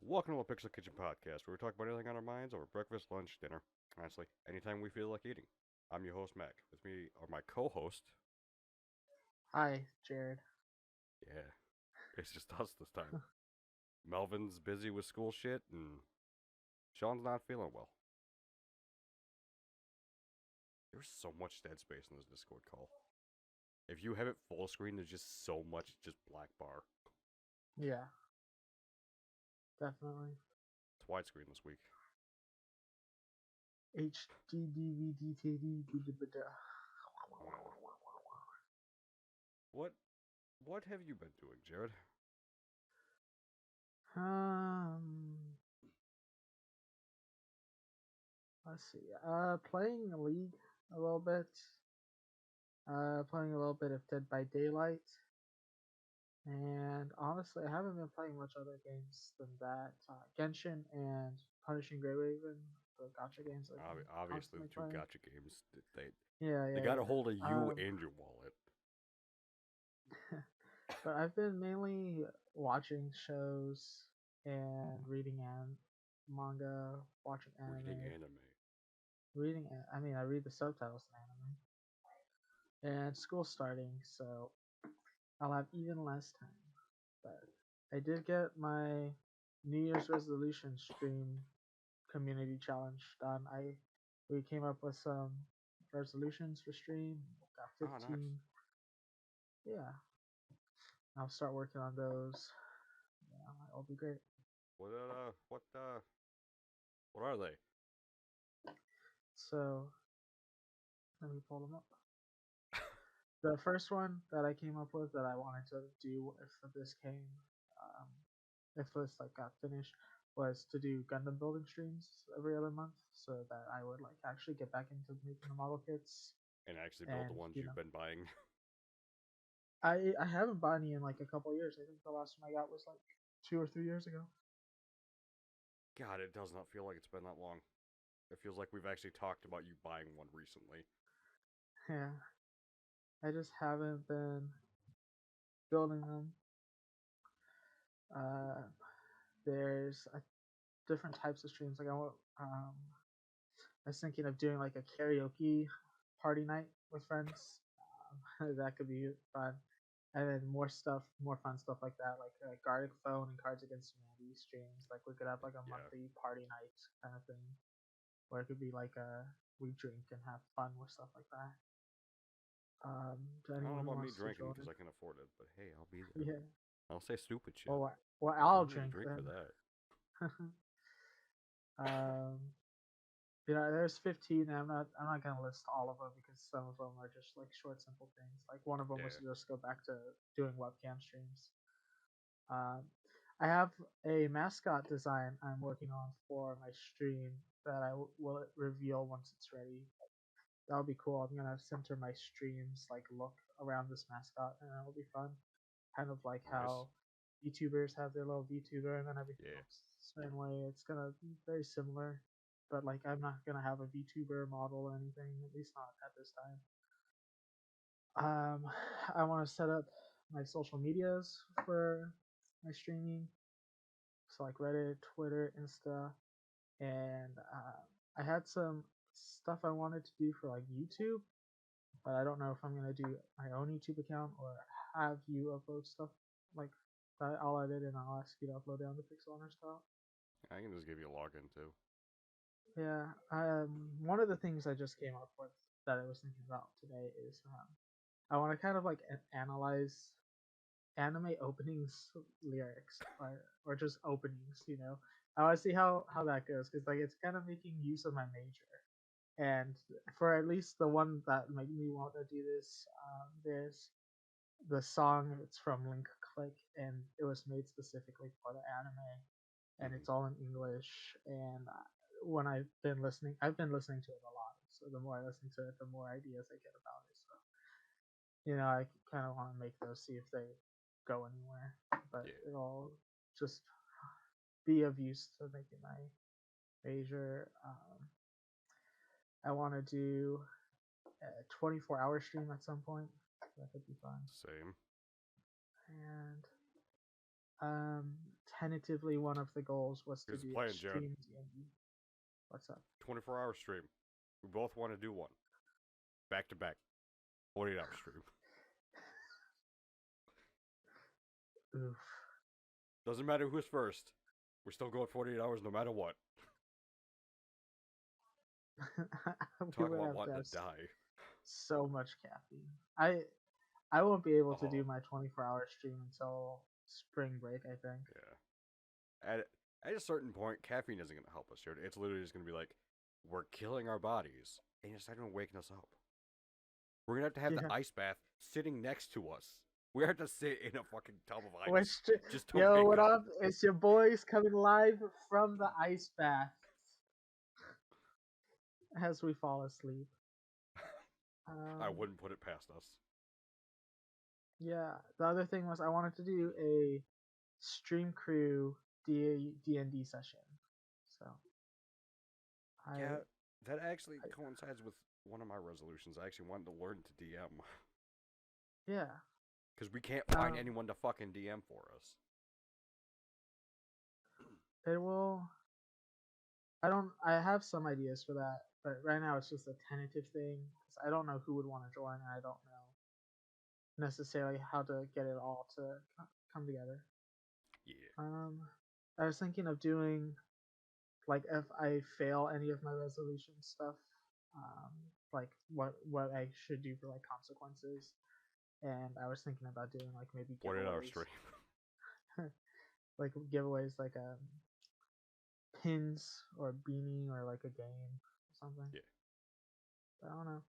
Welcome to the Pixel Kitchen Podcast, where we talk about anything on our minds over breakfast, lunch, dinner. Honestly, anytime we feel like eating. I'm your host, Mac. With me are my co-host. Hi, Jared. Yeah, it's just us this time. Melvin's busy with school shit, and Sean's not feeling well. There's so much dead space in this Discord call. If you have it full screen, there's just so much just black bar. Yeah, definitely. It's widescreen this week. HDDVDTD. What what have you been doing, Jared? Um, let's see. Playing League a little bit. Playing a little bit of Dead by Daylight. And honestly, I haven't been playing much other games than that. Genshin and Punishing Grey Raven, the gacha games I've been Obviously, constantly the two playing. gotcha games they Yeah, they yeah, got a yeah. hold of you and your wallet. But I've been mainly watching shows and reading manga, watching Reading anime, anime. I mean, I read the subtitles in anime. And school's starting, so I'll have even less time. But I did get my New Year's resolution stream community challenge done. We came up with some resolutions for stream. Got Oh, nice. 15. Yeah, I'll start working on those. Yeah, it'll be great. What are they? So let me pull them up. The first one that I came up with that I wanted to do if this um, if this like got finished, was to do Gundam building streams every other month, so that I would like actually get back into making the model kits. And actually build the And ones you've been buying. I haven't bought any in like a couple years. I think the last one I got was like 2 or 3 years ago. God, it does not feel like it's been that long. It feels like we've actually talked about you buying one recently. Yeah, I just haven't been building them. Uh, there's different types of streams. Like I was thinking of doing like a karaoke party night with friends. That could be fun. And then more fun stuff like that, like Gartic Phone and Cards Against Humanity streams. Like we could have like a Yeah. monthly party night kind of thing, where it could be like we drink and have fun with stuff like that. To I don't know anyone who about me wants to drinking join. because I can afford it, but hey, I'll be there. Yeah. I'll say stupid shit. Well, You I'll don't need to drink drink for then. that. um, there's 15. And I'm not gonna list all of them because some of them are just like short, simple things. Like one of them was Yeah. to just go back to doing webcam streams. Um, I have a mascot design I'm working on for my stream that will reveal once it's ready. That'll be cool. I'm gonna center my streams like look around this mascot, and it'll be fun. Kind of like Nice. how VTubers have their little VTuber, and then everything Yeah. looks a certain way. It's gonna be very similar, but like I'm not gonna have a VTuber model or anything. At least not at this time. I want to set up my social medias for my streaming, so like Reddit, Twitter, Insta, and I had some stuff I wanted to do for like YouTube, but I don't know if I'm gonna do my own YouTube account or have you upload stuff like that. I'll edit and I'll ask you to upload it on the Pixel Honor style. I can just give you a login too. Yeah. One of the things I just came up with that I was thinking about today is I want to kind of like analyze anime openings lyrics or just openings. I want to see how that goes because like it's kind of making use of my major. And for at least the one that made me want to do this, there's the song. It's from Link Click, and it was made specifically for the anime, and Mm-hmm. it's all in English. And when I've been listening to it a lot. So the more I listen to it, the more ideas I get about it. So I kind of want to make those, see if they go anywhere, but Yeah. it'll just be of use to making my major. I want to do a 24-hour stream at some point. That could be fun. Same. And um, tentatively one of the goals was to Here's the do plan, Jared. extreme D&D. What's up? 24-hour stream. We both want to do one. Back to back. 48-hour stream. Oof. Doesn't matter who's first. We're still going 48 hours no matter what. Talk about wanting to die. So much caffeine. I won't be able to do Oh. my 24-hour stream until spring break, I think. Yeah. At a certain point, caffeine isn't going to help us here. It's literally just going to be like, we're killing our bodies, and it's not going to waken us up. We're going to have the ice bath sitting next to us. We have to sit in a fucking tub of ice. Just to yo, what up. up? It's your boys coming live from the ice bath as we fall asleep. I wouldn't put it past us. Yeah, the other thing was I wanted to do a stream crew D&D session. So yeah, that actually coincides with one of my resolutions. I actually wanted to learn to DM. Yeah. Because we can't find anyone to fucking DM for us. It will. I have some ideas for that, but right now it's just a tentative thing. Because I don't know who would want to join, and I don't know necessarily how to get it all to come together. Yeah. I was thinking of doing, like, if I fail any of my resolution stuff, like what I should do for like consequences, and I was thinking about doing like maybe giveaways. Like giveaways, like pins or a beanie or like a game or something. Yeah. But I don't know.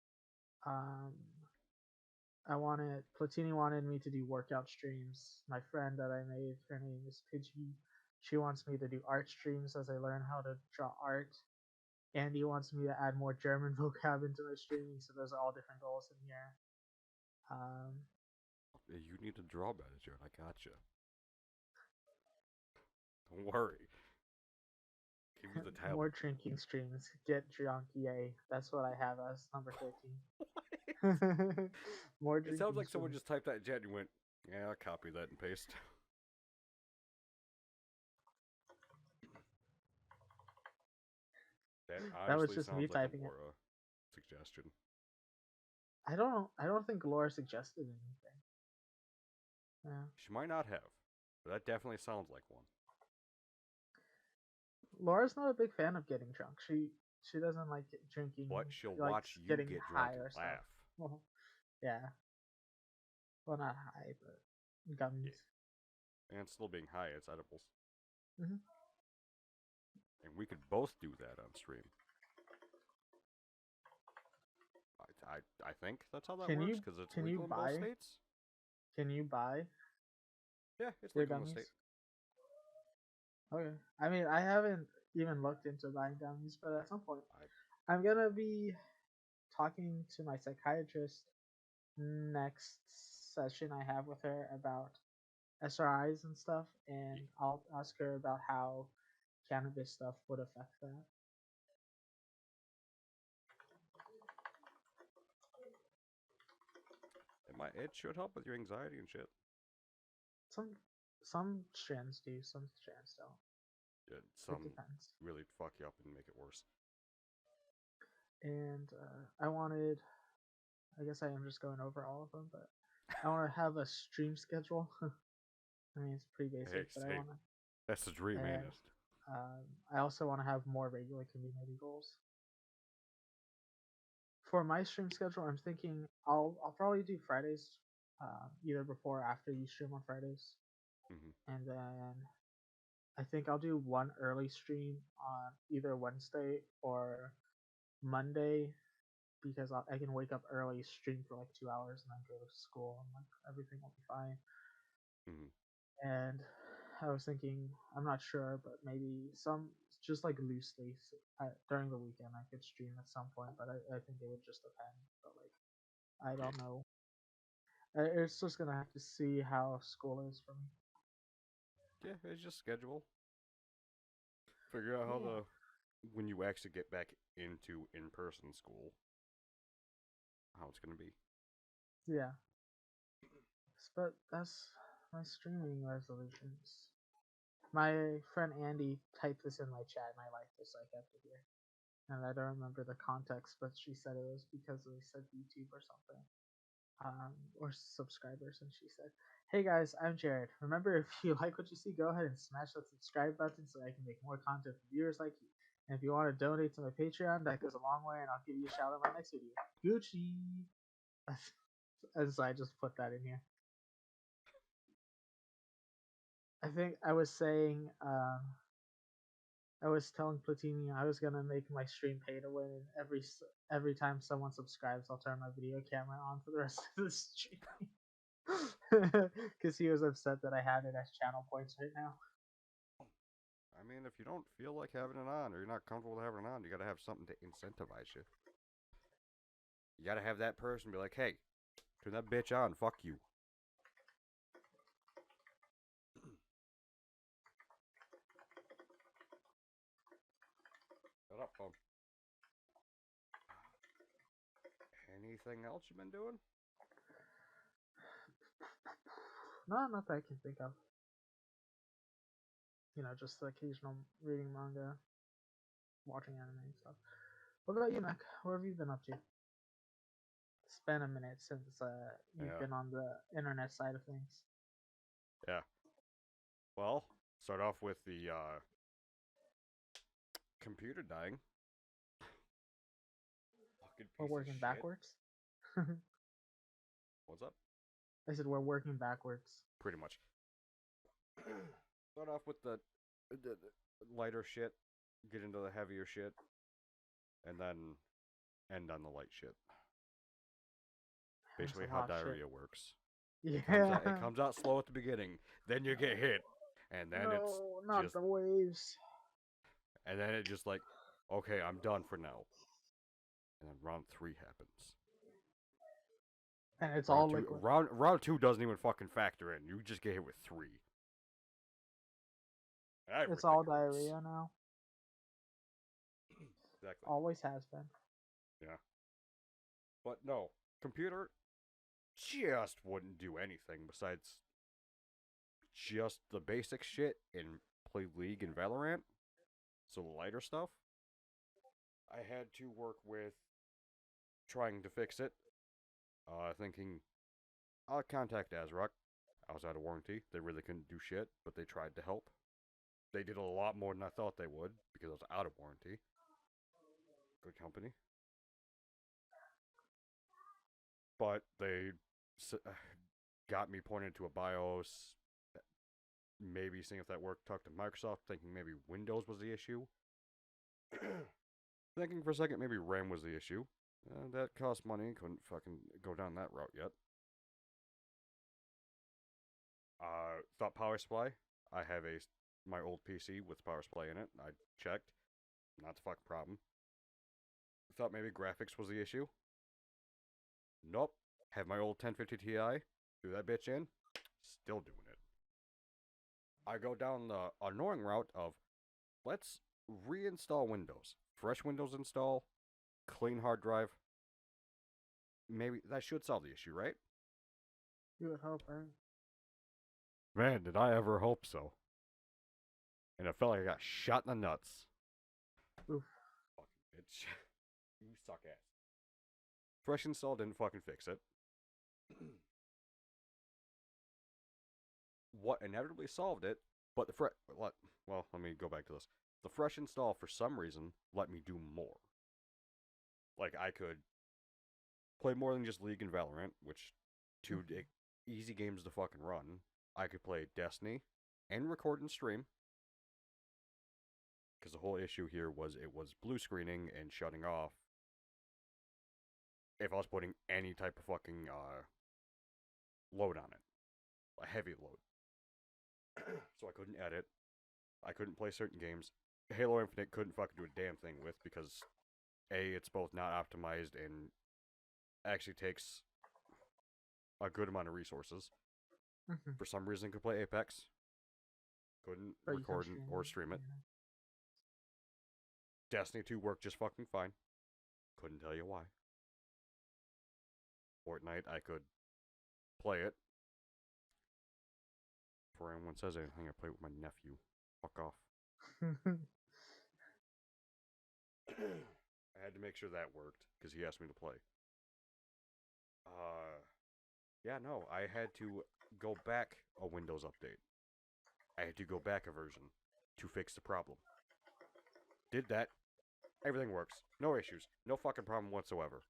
Platini wanted me to do workout streams. My friend that I made, her name is Pidgey. She wants me to do art streams as I learn how to draw art. Andy wants me to add more German vocab into my streaming, so those are all different goals in here. You need to draw better, Jared. I gotcha. Don't worry. Give you the tablet. More drinking streams. Get drunk, yay. That's what I have as number 13. More drinking. It sounds like someone just typed that in chat and went, yeah, I'll copy that and paste. That was just me typing it. Suggestion. I don't think Laura suggested anything. Yeah. She might not have, but that definitely sounds like one. Laura's not a big fan of getting drunk. She doesn't like drinking. But she'll watch you get drunk and laugh. Well, yeah. Well, not high, but gummies. Yeah. And still being high, it's edibles. Mm-hmm. And we could both do that on stream. I think that's how that works, because it's legal in both states. Can you buy? Yeah, it's legal in the state. Okay. I mean, I haven't even looked into buying gummies, but at some point, I'm gonna be talking to my psychiatrist next session I have with her about SRIs and stuff, and I'll ask her about how cannabis stuff would affect that. It should help with your anxiety and shit. Some strands do, some strands don't. Yeah, some really fuck you up and make it worse. And I guess I am just going over all of them, but I want to have a stream schedule. I mean, it's pretty basic, but I want to. That's the dream, ain't it? I also want to have more regular community goals. For my stream schedule, I'm thinking I'll probably do Fridays, either before or after you stream on Fridays, and then I think I'll do one early stream on either Wednesday or Monday, because I can wake up early, stream for like 2 hours, and then go to school, and like everything will be fine. And I was thinking, I'm not sure, but maybe just like loosely during the weekend I could stream at some point, but I think it would just depend. But like, I don't know. It's just gonna have to see how school is for me. Yeah, it's just schedule. Figure out how when you actually get back into in-person school, how it's gonna be. Yeah. But that's my streaming resolutions. My friend Andy typed this in my chat, and I liked this, so I kept it here. And I don't remember the context, but she said it was because we said YouTube or something, or subscribers, and she said, "Hey guys, I'm Jared. Remember, if you like what you see, go ahead and smash that subscribe button so I can make more content for viewers like you. And if you want to donate to my Patreon, that goes a long way, and I'll give you a shout out in my next video. Gucci." And so I just put that in here. I think I was saying, I was telling Platini I was gonna make my stream pay to win, and every time someone subscribes, I'll turn my video camera on for the rest of the stream. Because he was upset that I had it as channel points right now. I mean, if you don't feel like having it on, or you're not comfortable with having it on, you gotta have something to incentivize you. You gotta have that person be like, hey, turn that bitch on, fuck you. Shut up, phone. Anything else you've been doing? No, not that I can think of. You know, just the occasional reading manga, watching anime and stuff. What about you, Mac? What have you been up to? It's been a minute since you've been on the internet side of things. Yeah. Well, start off with the computer dying. We're working backwards. What's up? I said we're working backwards. Pretty much. Start off with the lighter shit, get into the heavier shit, and then end on the light shit. Basically how diarrhea works. Yeah. It comes out slow at the beginning, then you get hit, and then it's not just the waves. And then it just like, okay, I'm done for now. And then round 3 happens. And it's all liquid. Round 2 doesn't even fucking factor in. You just get hit with 3. It's all diarrhea now. Exactly. Always has been. Yeah. But no, computer just wouldn't do anything besides just the basic shit and play League and Valorant. So the lighter stuff. I had to work with trying to fix it. Thinking, I'll contact ASRock. I was out of warranty. They really couldn't do shit, but they tried to help. They did a lot more than I thought they would, because I was out of warranty. Good company. But they got me pointed to a BIOS, maybe seeing if that worked, talked to Microsoft, thinking maybe Windows was the issue. Thinking for a second maybe RAM was the issue. That cost money, couldn't fucking go down that route yet. Thought power supply. I have my old PC with power supply in it. I checked. Not the fucking problem. Thought maybe graphics was the issue. Nope. Have my old 1050 Ti. Do that bitch in. Still doing it. I go down the annoying route of, let's reinstall Windows. Fresh Windows install. Clean hard drive. Maybe that should solve the issue, right? You would hope, right? Man, did I ever hope so. And it felt like I got shot in the nuts. Oof. Fucking bitch. You suck ass. Fresh install didn't fucking fix it. What inevitably solved it, but well, let me go back to this. The fresh install, for some reason, let me do more. Like, I could play more than just League and Valorant, which two easy games to fucking run. I could play Destiny and record and stream. Because the whole issue here was it was blue screening and shutting off if I was putting any type of fucking load on it. A heavy load. So I couldn't edit. I couldn't play certain games. Halo Infinite couldn't fucking do a damn thing with because A, it's both not optimized and actually takes a good amount of resources. For some reason, could play Apex. Couldn't record or stream it. Destiny 2 worked just fucking fine. Couldn't tell you why. Fortnite, I could play it. Before anyone says anything, I play with my nephew. Fuck off. I had to make sure that worked because he asked me to play. Yeah, no, I had to go back a Windows update. I had to go back a version to fix the problem. Did that. Everything works. No issues. No fucking problem whatsoever.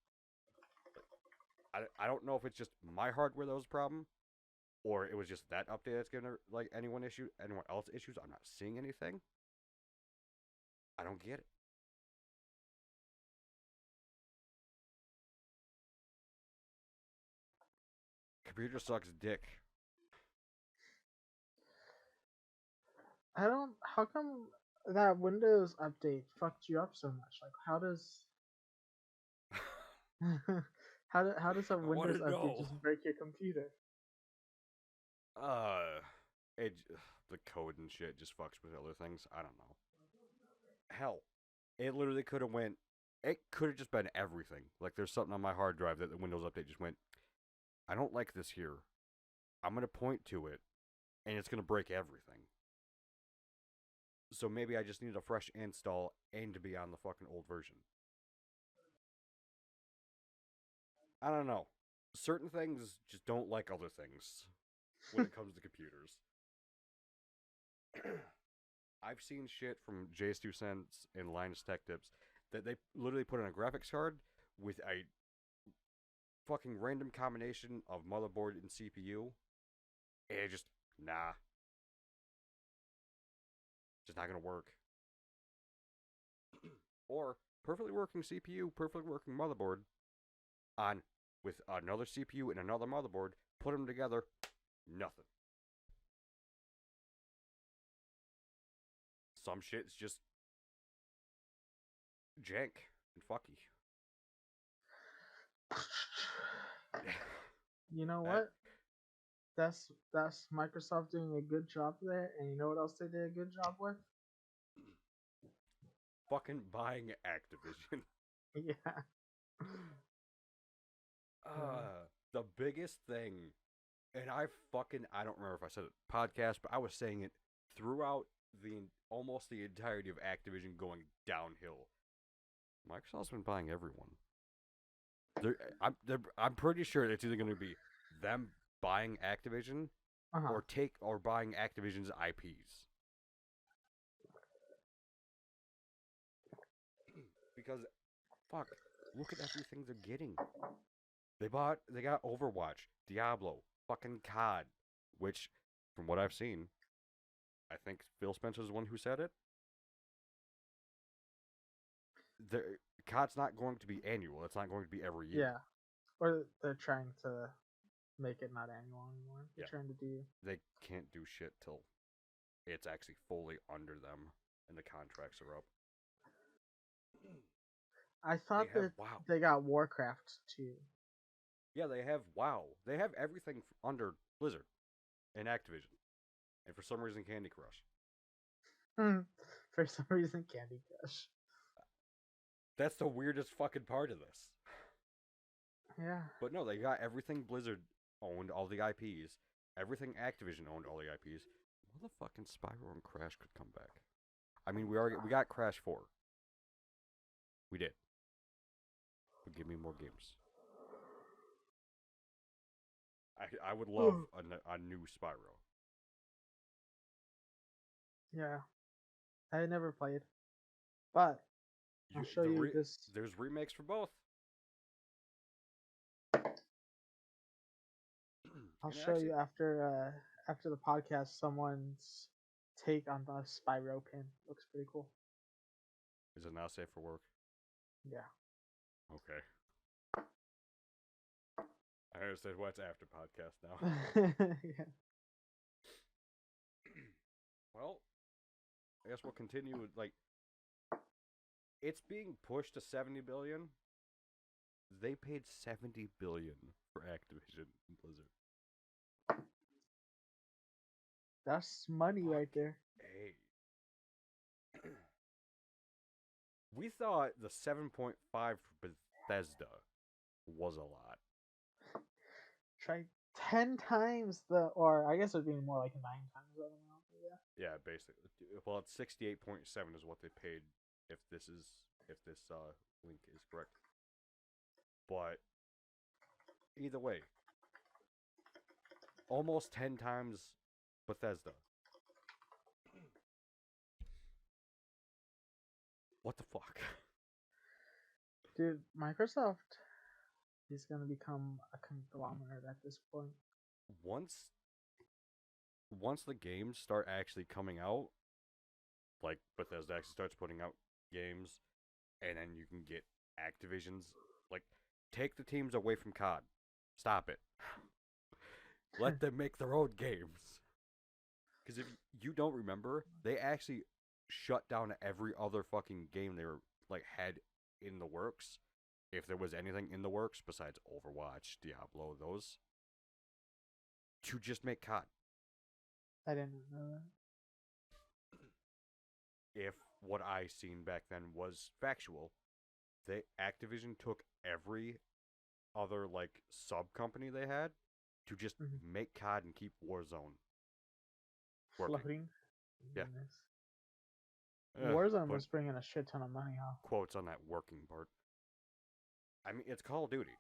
I don't know if it's just my hardware that was a problem, or it was just that update that's giving like anyone else issues. I'm not seeing anything. I don't get it. Computer sucks dick. I don't. How come that Windows update fucked you up so much? Like, how does how does a I want Windows to update know. just break your computer? Uh, it the code and shit just fucks with other things. I don't know. Hell, it literally could have went. It could have just been everything. Like there's something on my hard drive that the Windows update just went. I don't like this here. I'm gonna point to it, and it's gonna break everything. So maybe I just need a fresh install and to be on the fucking old version. I don't know. Certain things just don't like other things when it comes to computers. I've seen shit from JS2 Cents and Linus Tech Tips that they literally put in a graphics card with a fucking random combination of motherboard and CPU. And it just, nah. Just not gonna work. Or perfectly working CPU, perfectly working motherboard on with another CPU and another motherboard, put them together, nothing. Some shit's just jank and fucky. You know That what? That's Microsoft doing a good job there, and you know what else they did a good job with? fucking buying Activision. Yeah. The biggest thing, and I don't remember if I said it podcast, but I was saying it throughout almost the entirety of Activision going downhill. Microsoft's been buying everyone. I'm pretty sure it's either going to be them buying Activision Uh-huh. or buying Activision's IPs. Because fuck, look at everything they're getting. They got Overwatch, Diablo, fucking COD, which from what I've seen, I think Phil Spencer's the one who said it. The COD's not going to be annual. It's not going to be every year. Yeah. Or they're trying to make it not annual anymore. They're trying to do. They can't do shit till it's actually fully under them and the contracts are up. I thought that WoW. they got Warcraft too. Yeah, they have WoW. They have everything under Blizzard and Activision, and for some reason, Candy Crush. For some reason, Candy Crush. That's the weirdest fucking part of this. Yeah. But no, they got everything Blizzard owned, all the IPs. Everything Activision owned, all the IPs. Motherfucking Spyro and Crash could come back. I mean, we got Crash 4. We did. But give me more games. I would love a new Spyro. Yeah. I never played. But I'll show you this. There's remakes for both. I'll show you after the podcast someone's take on the Spyro pin. Looks pretty cool. Is it not safe for work? Yeah. Okay. I understand what's after podcast now. Yeah. Well, I guess we'll continue with it's being pushed to 70 billion. They paid 70 billion for Activision and Blizzard. That's money right there. Hey. We thought the 7.5 for Bethesda was a lot. Try 10 times or I guess it would be more like 9 times that amount. Yeah, basically. Well, it's 68.7 is what they paid if this link is correct. But either way, almost 10 times Bethesda. What the fuck? Dude, Microsoft is gonna become a conglomerate at this point. Once the games start actually coming out, like Bethesda actually starts putting out games, and then you can get Activision's, like, take the teams away from COD. Stop it. Let them make their own games. Because if you don't remember, they actually shut down every other fucking game they were like had in the works. If there was anything in the works besides Overwatch, Diablo, those, to just make COD. I didn't know that. If what I seen back then was factual, Activision took every other like sub company they had to just make COD and keep Warzone working. Floating. Yeah. Warzone was bringing a shit ton of money, huh? Quotes on that working part. I mean, it's Call of Duty.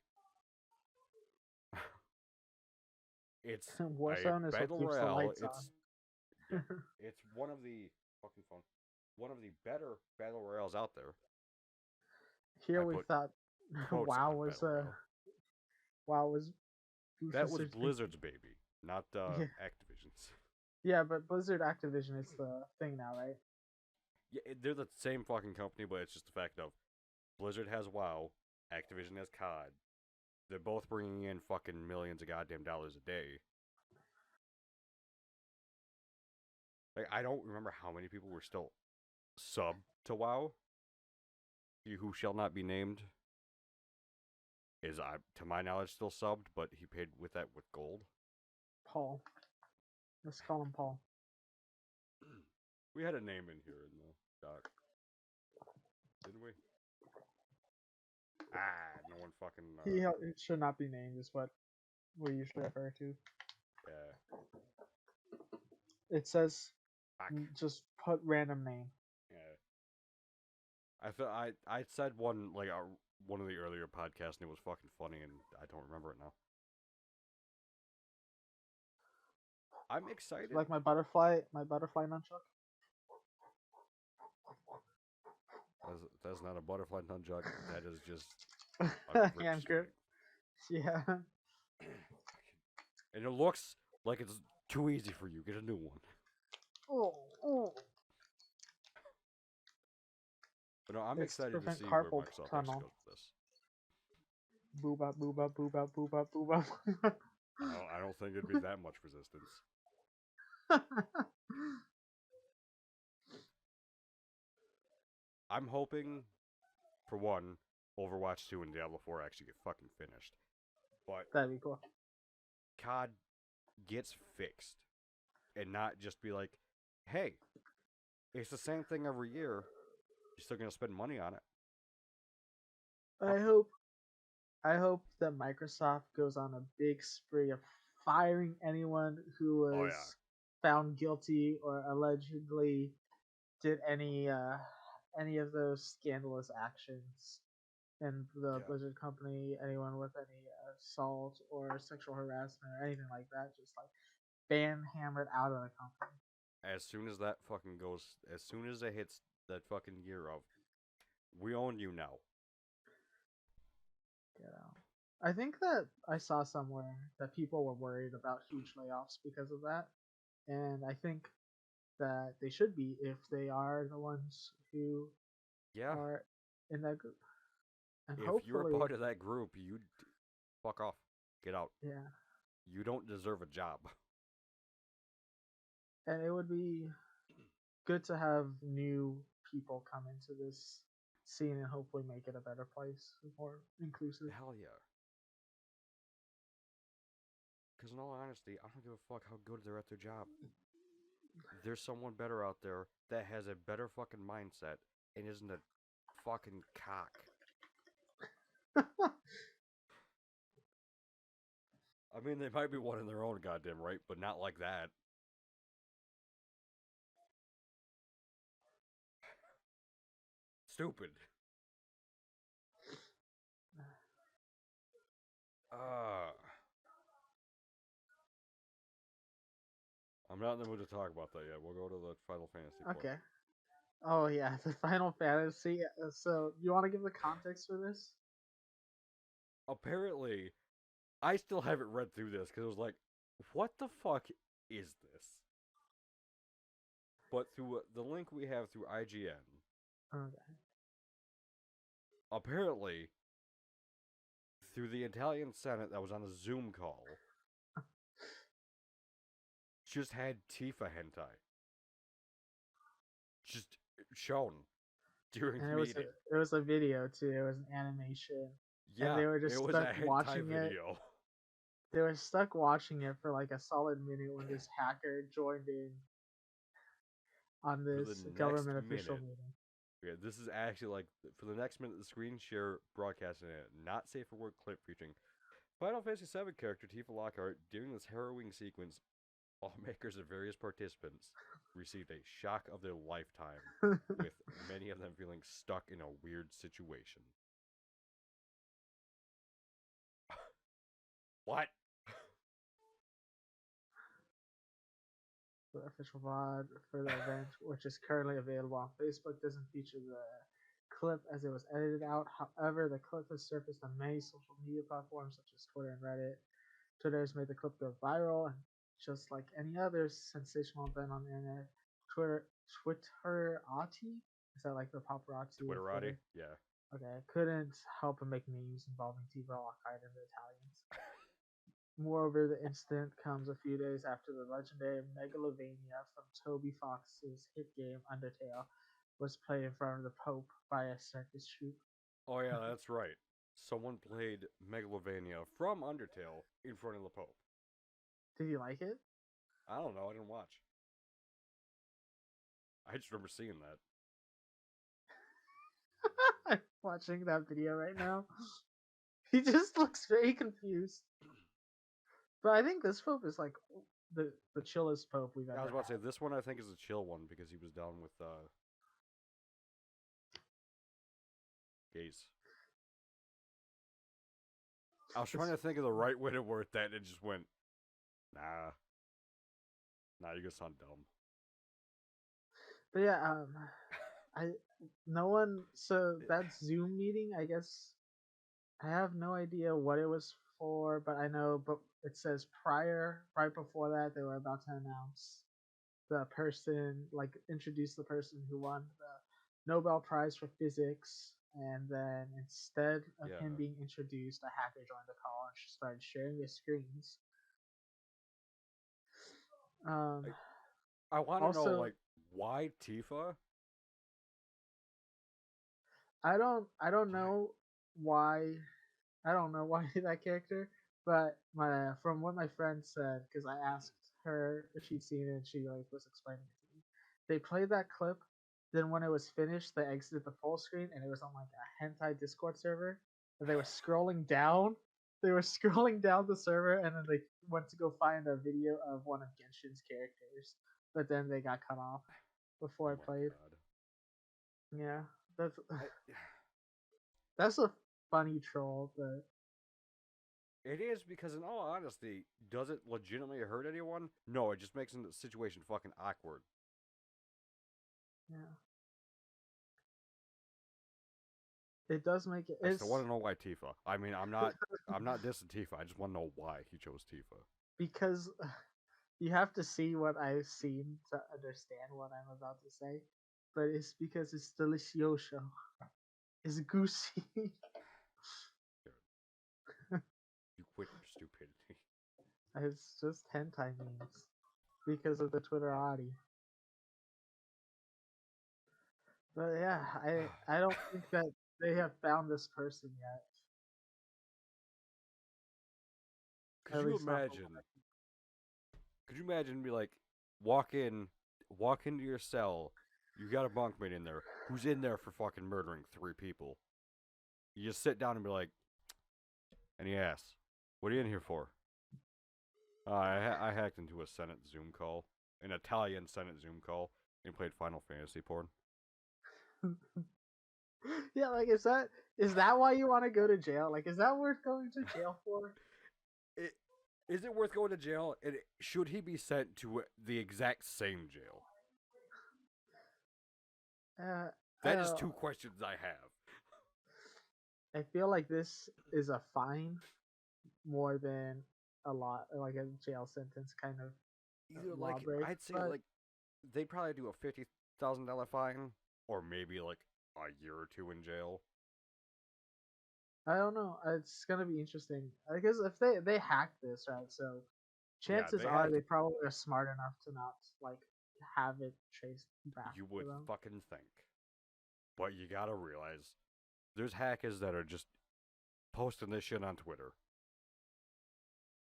It's Warzone is battle what keeps royale. the lights It's one of the fucking phone. One of the better battle royales out there. Here we thought WoW was that was Blizzard's baby, not Activision's. Yeah, but Blizzard Activision is the thing now, right? Yeah, they're the same fucking company, but it's just the fact of Blizzard has WoW, Activision has COD. They're both bringing in fucking millions of goddamn dollars a day. Like, I don't remember how many people were still sub to WoW. He who shall not be named is, to my knowledge, still subbed, but he paid with gold. Paul. Let's call him Paul. We had a name in here in the doc, didn't we? No one fucking... It should not be named, is what we usually refer to. Yeah. It says, just put random name. Yeah. I said one, like, one of the earlier podcasts, and it was fucking funny, and I don't remember it now. I'm excited. Like my butterfly nunchuck? That's not a butterfly nunchuck. That is just a hand grip. Yeah. And it looks like it's too easy for you. Get a new one. Oh. But no, I'm excited to see where Microsoft actually goes with this. Booba, booba, booba, booba, booba. I don't think it'd be that much resistance. I'm hoping, for one, Overwatch 2 and Diablo 4 actually get fucking finished. But that'd be cool. COD gets fixed. And not just be like, hey, it's the same thing every year. You're still going to spend money on it. I hope that Microsoft goes on a big spree of firing anyone who was found guilty or allegedly did any of those scandalous actions in the Blizzard company. Anyone with any assault or sexual harassment or anything like that, just like hammered out of the company. As soon as that fucking goes, as soon as it hits that fucking year of, we own you now. Get out. I think that I saw somewhere that people were worried about huge layoffs because of that. And I think that they should be if they are the ones who are in that group. And if you're a part of that group, you fuck off. Get out. Yeah. You don't deserve a job. And it would be good to have new people come into this scene and hopefully make it a better place, more inclusive. Hell yeah. Because in all honesty, I don't give a fuck how good they're at their job. There's someone better out there that has a better fucking mindset and isn't a fucking cock. I mean, they might be one in their own goddamn right, but not like that. stupid. I'm not in the mood to talk about that yet. We'll go to the Final Fantasy part. Okay. Oh yeah, the Final Fantasy. So you want to give the context for this? Apparently, I still haven't read through this because it was like, what the fuck is this? But through the link we have through IGN, Okay. apparently, through the Italian Senate that was on a Zoom call, just had Tifa hentai. Just shown during And the meeting. it was a video too. It was an animation. Yeah, And they were just it was stuck a hentai watching video. it. They were stuck watching it for like a solid minute when this hacker joined in on this government official meeting. Yeah, this is actually like for the next minute, the screen share broadcasting it, not safe for work clip featuring Final Fantasy VII character Tifa Lockhart. During this harrowing sequence, lawmakers and various participants received a shock of their lifetime, with many of them feeling stuck in a weird situation. What? The official VOD for the event, which is currently available on Facebook, doesn't feature the clip as it was edited out. However, the clip has surfaced on many social media platforms such as Twitter and Reddit. Twitter has made the clip go viral, and just like any other sensational event on the internet, Twitterati, is that like the paparazzi? Twitterati? Yeah. Okay, couldn't help but make memes involving Tifa Lockhart and the Italians. Moreover, the incident comes a few days after the legendary Megalovania from Toby Fox's hit game Undertale was played in front of the Pope by a circus troupe. Oh yeah, that's right. Someone played Megalovania from Undertale in front of the Pope. Did you like it? I don't know. I didn't watch. I just remember seeing that. I'm watching that video right now. He just looks very confused. But I think this Pope is like the chillest Pope we've ever had. I was about to say, this one I think is a chill one because he was down with gays. I was trying to think of the right way to word that, and it just went, nah. Nah, you're gonna sound dumb. But yeah, so that Zoom meeting, I guess, I have no idea what it was for, but I know, but it says right before that, they were about to announce the person, like introduce the person who won the Nobel Prize for Physics, and then instead of him being introduced, a hacker joined the call and started sharing their screens. I want to know, like, why Tifa? I don't know why. I don't know why that character, but from what my friend said, because I asked her if she'd seen it, and she like was explaining it to me. They played that clip, then when it was finished, they exited the full screen, and it was on like a hentai Discord server, and they were scrolling down. They were scrolling down the server, and then they went to go find a video of one of Genshin's characters, but then they got cut off before I played. God. Yeah, that's a funny troll, but it is because, in all honesty, does it legitimately hurt anyone? No, it just makes the situation fucking awkward. Yeah, it does make it. I still want to know why Tifa. I mean, I'm not dissing Tifa. I just want to know why he chose Tifa. Because you have to see what I've seen to understand what I'm about to say, but it's because it's delicioso. It's goosey. You quit your stupidity. It's just hentai memes because of the Twitterati. But yeah, I don't think that they have found this person yet. Could you imagine? Could you imagine be like, walk into your cell, you got a bunkmate in there who's in there for fucking murdering 3 people. You just sit down and be like, and he asks, "What are you in here for?" I hacked into a Senate Zoom call, an Italian Senate Zoom call, and played Final Fantasy porn. Yeah, like is that why you want to go to jail? Like, is that worth going to jail for? It, is it worth going to jail? And should he be sent to the exact same jail? I That don't is know. two questions I have. I feel like this is a fine more than a lot, like a jail sentence kind of Either law like break. I'd say But like they'd probably do a $50,000 fine, or maybe like a year or two in jail. I don't know. It's gonna be interesting because if they hack this, right, so Yeah, chances they are hacked they it. probably are smart enough to not like have it traced back You to would them. fucking think, but you gotta realize there's hackers that are just posting this shit on Twitter.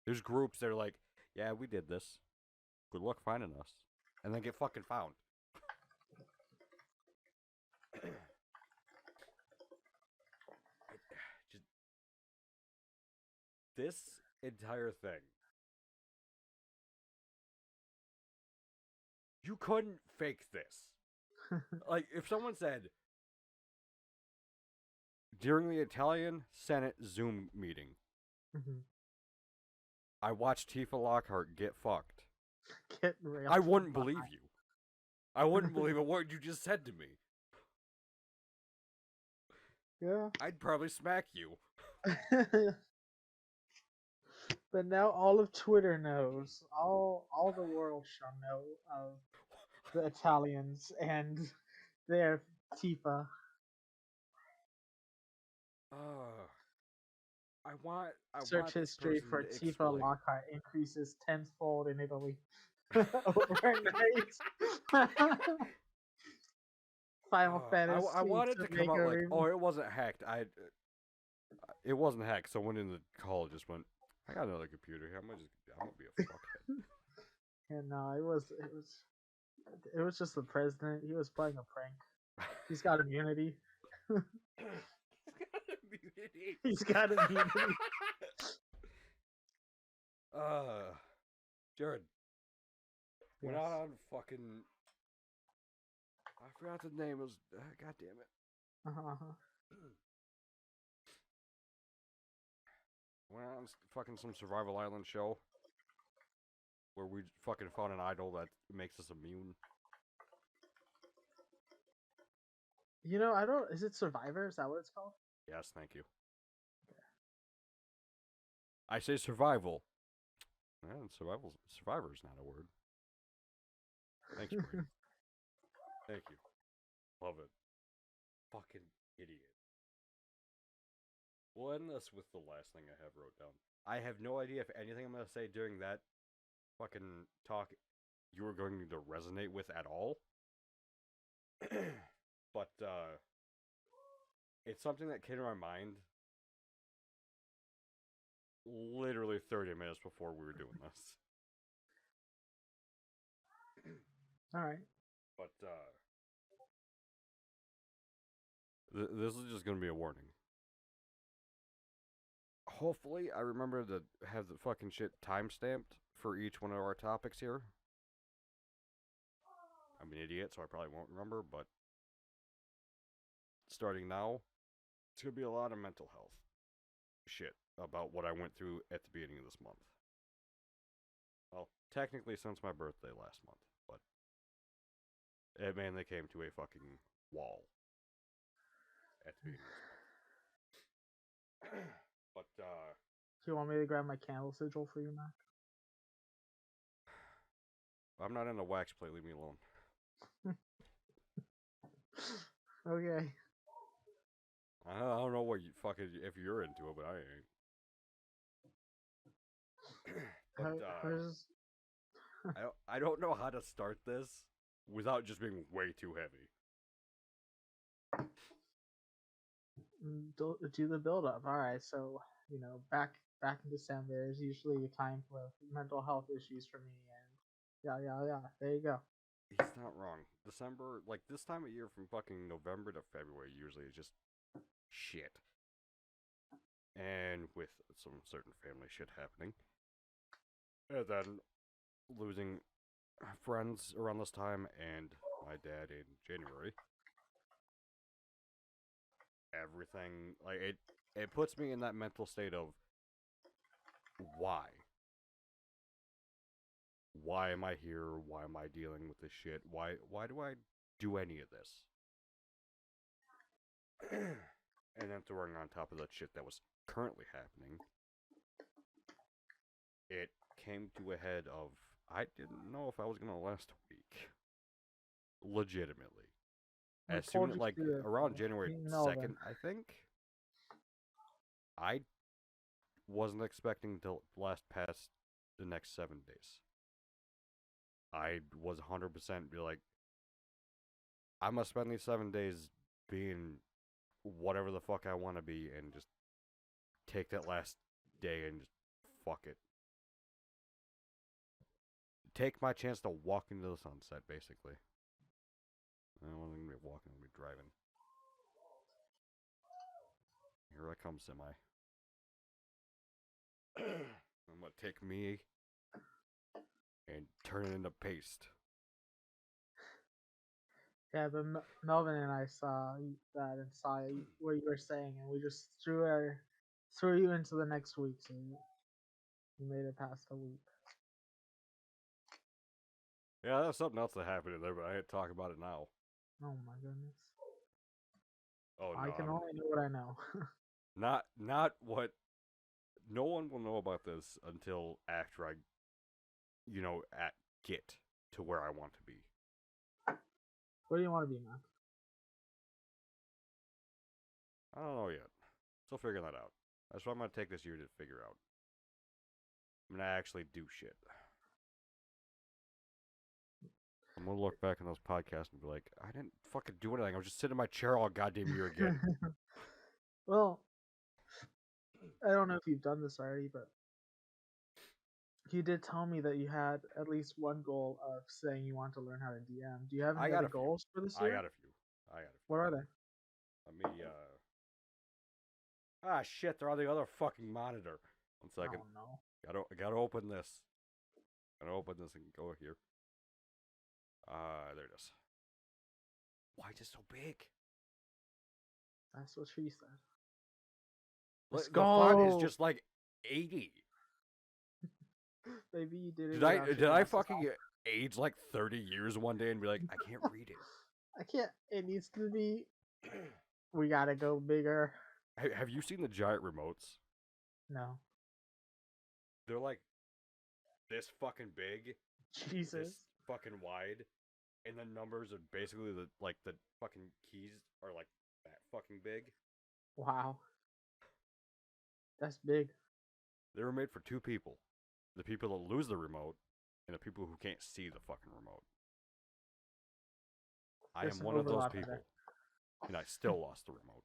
There's groups that are like, "Yeah, we did this. Good luck finding us," and then get fucking found. Just this entire thing, you couldn't fake this. Like, if someone said during the Italian Senate Zoom meeting, Mhm. I watched Tifa Lockhart get fucked, Get railed I from wouldn't believe you. I wouldn't believe a word you just said to me. Yeah. I'd probably smack you. But now all of Twitter knows. All the world shall know of the Italians and their Tifa. Uh, I Search want this history person for to Tifa explain. Lockhart increases tenfold in Italy overnight. Final I Fantasy wanted to to come make out a like, rem- oh, it wasn't hacked. It wasn't hacked. Someone in the call just went, I got another computer here. I'm gonna be a fuckhead. and no, it was just the president. He was playing a prank. He's got immunity. He's got immunity. uh, Jared, went Yes. out on fucking. I forgot the name. It was God damn it. Uh-huh. Went out on fucking some Survival Island show where we fucking found an idol that makes us immune. You know, I don't. Is it Survivor? Is that what it's called? Yes, thank you. I say survival. Man, survivor's not a word. Thanks, Brady. Thank you. Love it. Fucking idiot. We'll end this with the last thing I have wrote down. I have no idea if anything I'm gonna say during that fucking talk you are going to resonate with at all. But it's something that came to my mind literally 30 minutes before we were doing this. All right. But this is just gonna be a warning. Hopefully, I remember to have the fucking shit time stamped for each one of our topics here. I'm an idiot, so I probably won't remember, but starting now, it's gonna be a lot of mental health shit about what I went through at the beginning of this month. Well, technically since my birthday last month, but it mainly came to a fucking wall at the beginning of this month. But Do you want me to grab my candle sigil for you, Mac? I'm not into wax play. Leave me alone. Okay. I don't know what you fucking if you're into it, but I ain't. But I don't know how to start this without just being way too heavy. Do the build up. All right. So you know, back in December is usually a time for mental health issues for me, and yeah. There you go. He's not wrong. December, like this time of year from fucking November to February, usually is just shit. And with some certain family shit happening. And then losing friends around this time and my dad in January. everything. Like it puts me in that mental state of why? Why am I here? Why am I dealing with this shit? Why do I do any of this? And then throwing on top of that shit that was currently happening, it came to a head of I didn't know if I was gonna last a week. Legitimately. What As pulled soon you like through it, around though? January You know then. 2nd, I think. I wasn't expecting to last past the next 7 days. I was 100% be like, I'm gonna spend these 7 days being whatever the fuck I want to be, and just take that last day and just fuck it. Take my chance to walk into the sunset, basically. I wasn't gonna be walking, I'm gonna be driving. Here I come, semi. I'm gonna take me and turn it into paste. Yeah, but Melvin and I saw that and saw what you were saying, and we just threw you into the next week, so you made it past a week. Yeah, that's something else that happened in there, but I ain't talk about it now. Oh my goodness. Oh no, I can only know what I know. not what. No one will know about this until after I, get to where I want to be. Where do you want to be, man? I don't know yet. Still figuring that out. That's what I'm gonna take this year to figure out. I'm gonna actually do shit. I'm gonna look back on those podcasts and be like, I didn't fucking do anything. I was just sitting in my chair all goddamn year again. Well, I don't know if you've done this already, but you did tell me that you had at least one goal of saying you want to learn how to DM. Do you have any other goals for this year? I got a few. What are they? Let me Ah shit, they're on the other fucking monitor. 1 second. Oh no. Gotta open this. Gotta open this and go here. There it is. Why is it so big? That's what she said. The go! font is just like 80. Maybe you did it. Did I fucking age like 30 years one day and be like, I can't read it? I can't. It needs to be. We gotta go bigger. Have you seen the giant remotes? No. They're like this fucking big, Jesus. this fucking wide, and the numbers are basically the fucking keys are like that fucking big. Wow. That's big. They were made for 2 people. The people that lose the remote and the people who can't see the fucking remote. I am one of those people. And I still lost the remote.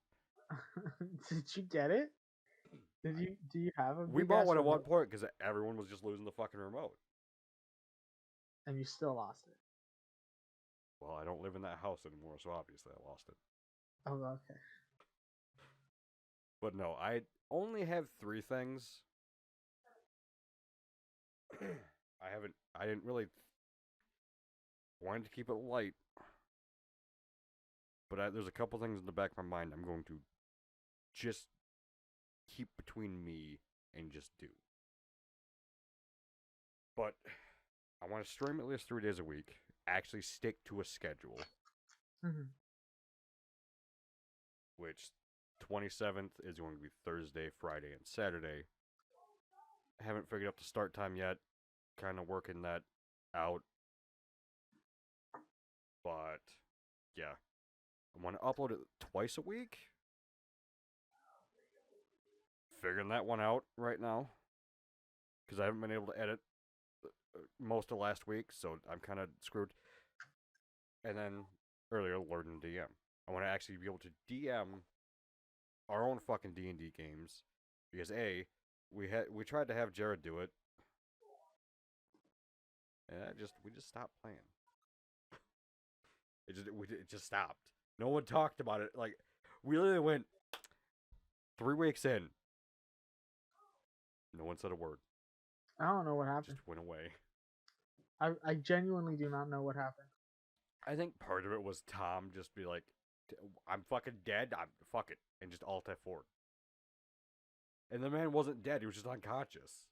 Did you get it? Do you have a We bought one at one point because everyone was just losing the fucking remote. And you still lost it. Well, I don't live in that house anymore, so obviously I lost it. Oh, okay. But no, I only have 3 things. I didn't really wanted to keep it light. But there's a couple things in the back of my mind I'm going to just keep between me and just do. But I want to stream at least 3 days a week. Actually stick to a schedule. Mm-hmm. Which 27th is going to be Thursday, Friday, and Saturday. I haven't figured out the start time yet. Kind of working that out. But, yeah. I want to upload it twice a week. Figuring that one out right now. Because I haven't been able to edit most of last week, so I'm kind of screwed. And then, earlier, learning DM. I want to actually be able to DM our own fucking D&D games. Because, we tried to have Jared do it. And we just stopped playing. It just stopped. No one talked about it. Like, we literally went 3 weeks in. No one said a word. I don't know what happened. Just went away. I genuinely do not know what happened. I think part of it was Tom just be like, I'm fucking dead. I'm fuck it, and just Alt F4. And the man wasn't dead; he was just unconscious.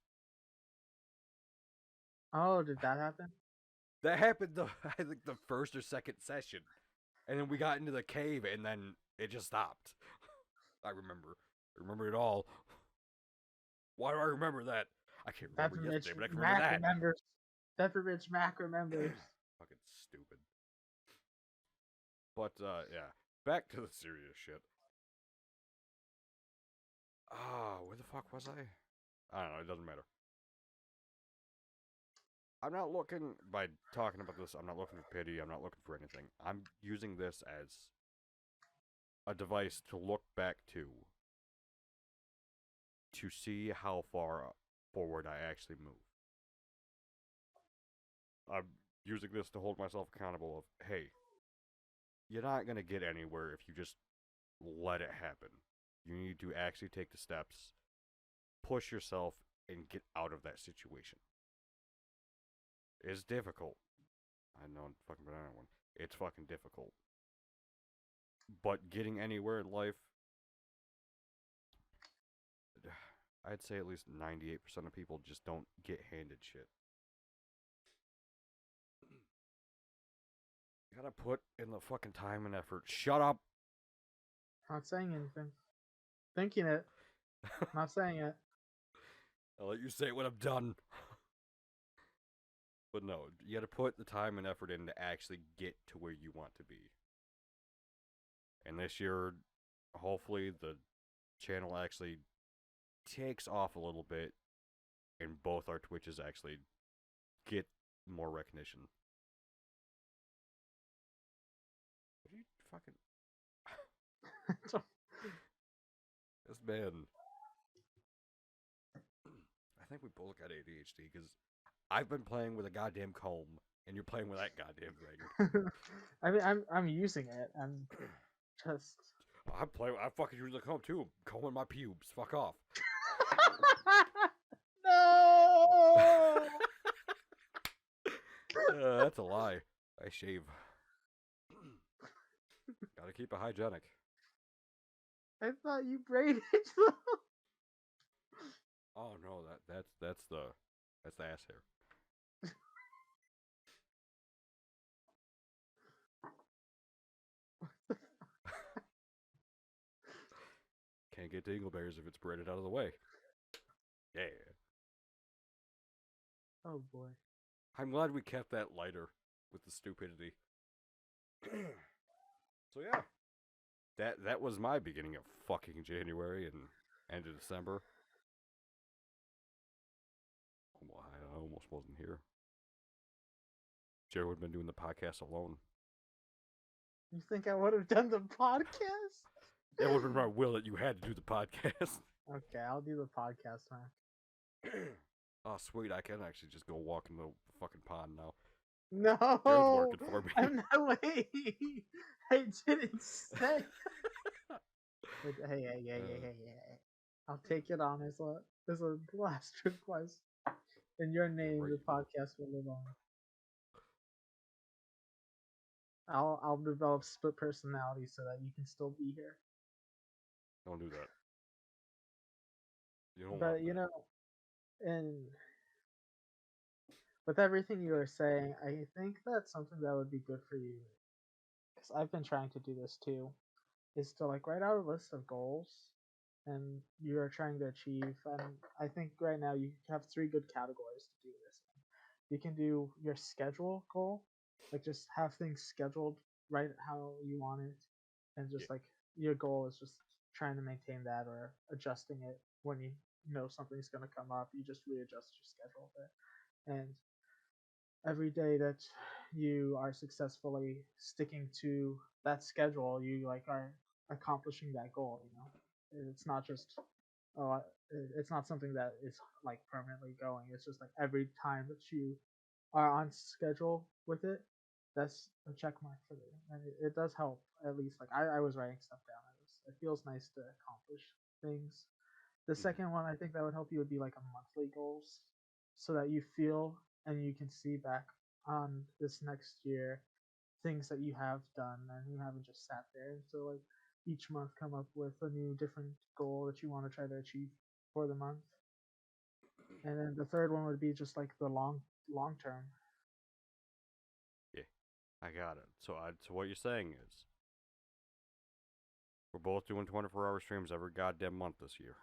Oh, did that happen? That happened I think the first or second session, and then we got into the cave, and then it just stopped. I remember it all. Why do I remember that? I can't remember yesterday, but I can remember Mac that. remembers. Pepperidge Mac remembers. Fucking stupid. But yeah, back to the serious shit. Where the fuck was I don't know. It doesn't matter. I'm not looking, by talking about this, I'm not looking for pity. I'm not looking for anything. I'm using this as a device to look back to see how far forward I actually move. I'm using this to hold myself accountable of, hey, you're not going to get anywhere if you just let it happen. You need to actually take the steps, push yourself, and get out of that situation. It's difficult. I know I'm fucking banana one. It's fucking difficult. But getting anywhere in life, I'd say at least 98% of people just don't get handed shit. You gotta put in the fucking time and effort. Shut up! Not saying anything. Thinking it. Not saying it. I'll let you say it when I'm done. But no, you gotta put the time and effort in to actually get to where you want to be. And this year, hopefully, the channel actually takes off a little bit, and both our Twitches actually get more recognition. What are you fucking... This man... I think we both got ADHD, because I've been playing with a goddamn comb, and you're playing with that goddamn thing. I mean, I'm using it. I'm just... I fucking use the comb, too. I'm combing my pubes. Fuck off. No! That's a lie. I shave. Gotta keep it hygienic. I thought you braided them. Oh no, that's the ass hair. Can't get dingleberries if it's braided out of the way. Yeah. Oh boy. I'm glad we kept that lighter with the stupidity. So yeah. That was my beginning of fucking January and end of December. Well, I almost wasn't here. Jared would have been doing the podcast alone. You think I would have done the podcast? It would have been my will that you had to do the podcast. Okay, I'll do the podcast now. Oh, sweet. I can actually just go walk in the fucking pond now. No! Jared's working for me. I'm not waiting! I didn't say... Hey. I'll take it on as a last request. In your name, right. the podcast will live on. I'll develop split personality so that you can still be here. Don't do that. You don't But want you that. know, and with everything you were saying, I think that's something that would be good for you. Because I've been trying to do this too. Is to like write out a list of goals and you are trying to achieve. And I think right now you have three good categories to do this in. You can do your schedule goal, like just have things scheduled right how you want it, and just like your goal is just trying to maintain that or adjusting it when you know something's going to come up. You just readjust your schedule a bit, and every day that you are successfully sticking to that schedule, you like are accomplishing that goal. You know, it's not just oh, it's not something that is like permanently going. It's just like every time that you are on schedule with it, that's a check mark for you, and it does help. At least like I was writing stuff down. It feels nice to accomplish things. The second one I think that would help you would be like a monthly goals, so that you feel and you can see back on this next year things that you have done, and you haven't just sat there. So like each month, come up with a new different goal that you want to try to achieve for the month. And then the third one would be just like the long term. Yeah, I got it. So what you're saying is we're both doing 24-hour streams every goddamn month this year,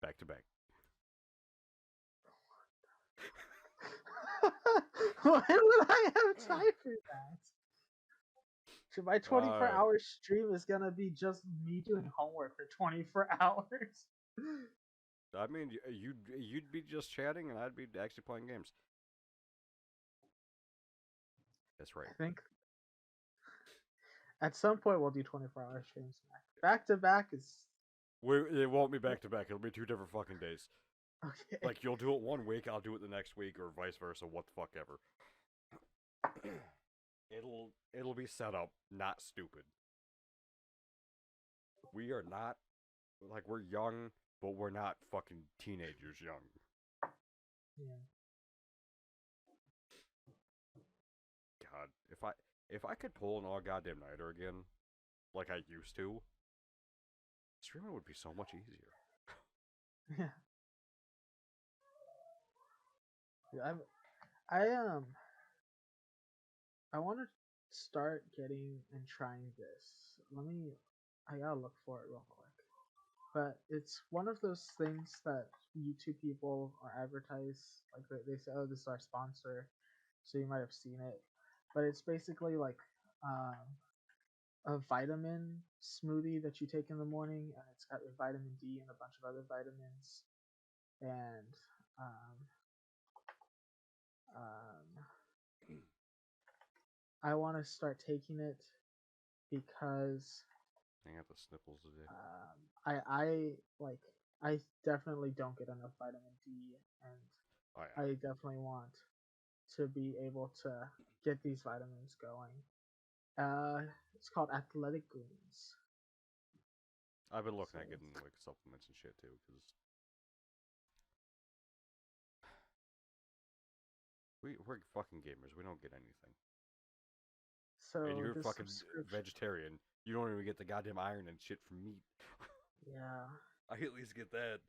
back to back. When would I have time for that? So my 24-hour stream is gonna be just me doing homework for 24 hours. I mean, you'd be just chatting, and I'd be actually playing games. That's right. I think at some point we'll do 24-hour streams. Back to back is It won't be back to back. It'll be 2 different fucking days. okay. Like you'll do it one week, I'll do it the next week, or vice versa. What the fuck ever. It'll be set up, not stupid. We are not like we're young, but we're not fucking teenagers young. Yeah. God, if I could pull an all goddamn nighter again, like I used to, streaming would be so much easier. Yeah. I I want to start getting and trying this. I gotta look for it real quick. But it's one of those things that YouTube people are advertise. Like they say, oh, this is our sponsor. So you might have seen it. But it's basically like a vitamin smoothie that you take in the morning, and it's got your vitamin D and a bunch of other vitamins. And I want to start taking it because I got the sniffles today. I definitely don't get enough vitamin D, and Oh, yeah. I definitely want to be able to get these vitamins going. It's called Athletic Greens. I've been looking at getting like supplements and shit too, because we're fucking gamers. We don't get anything. So And you're this fucking vegetarian. You don't even get the goddamn iron and shit from meat. Yeah. I at least get that.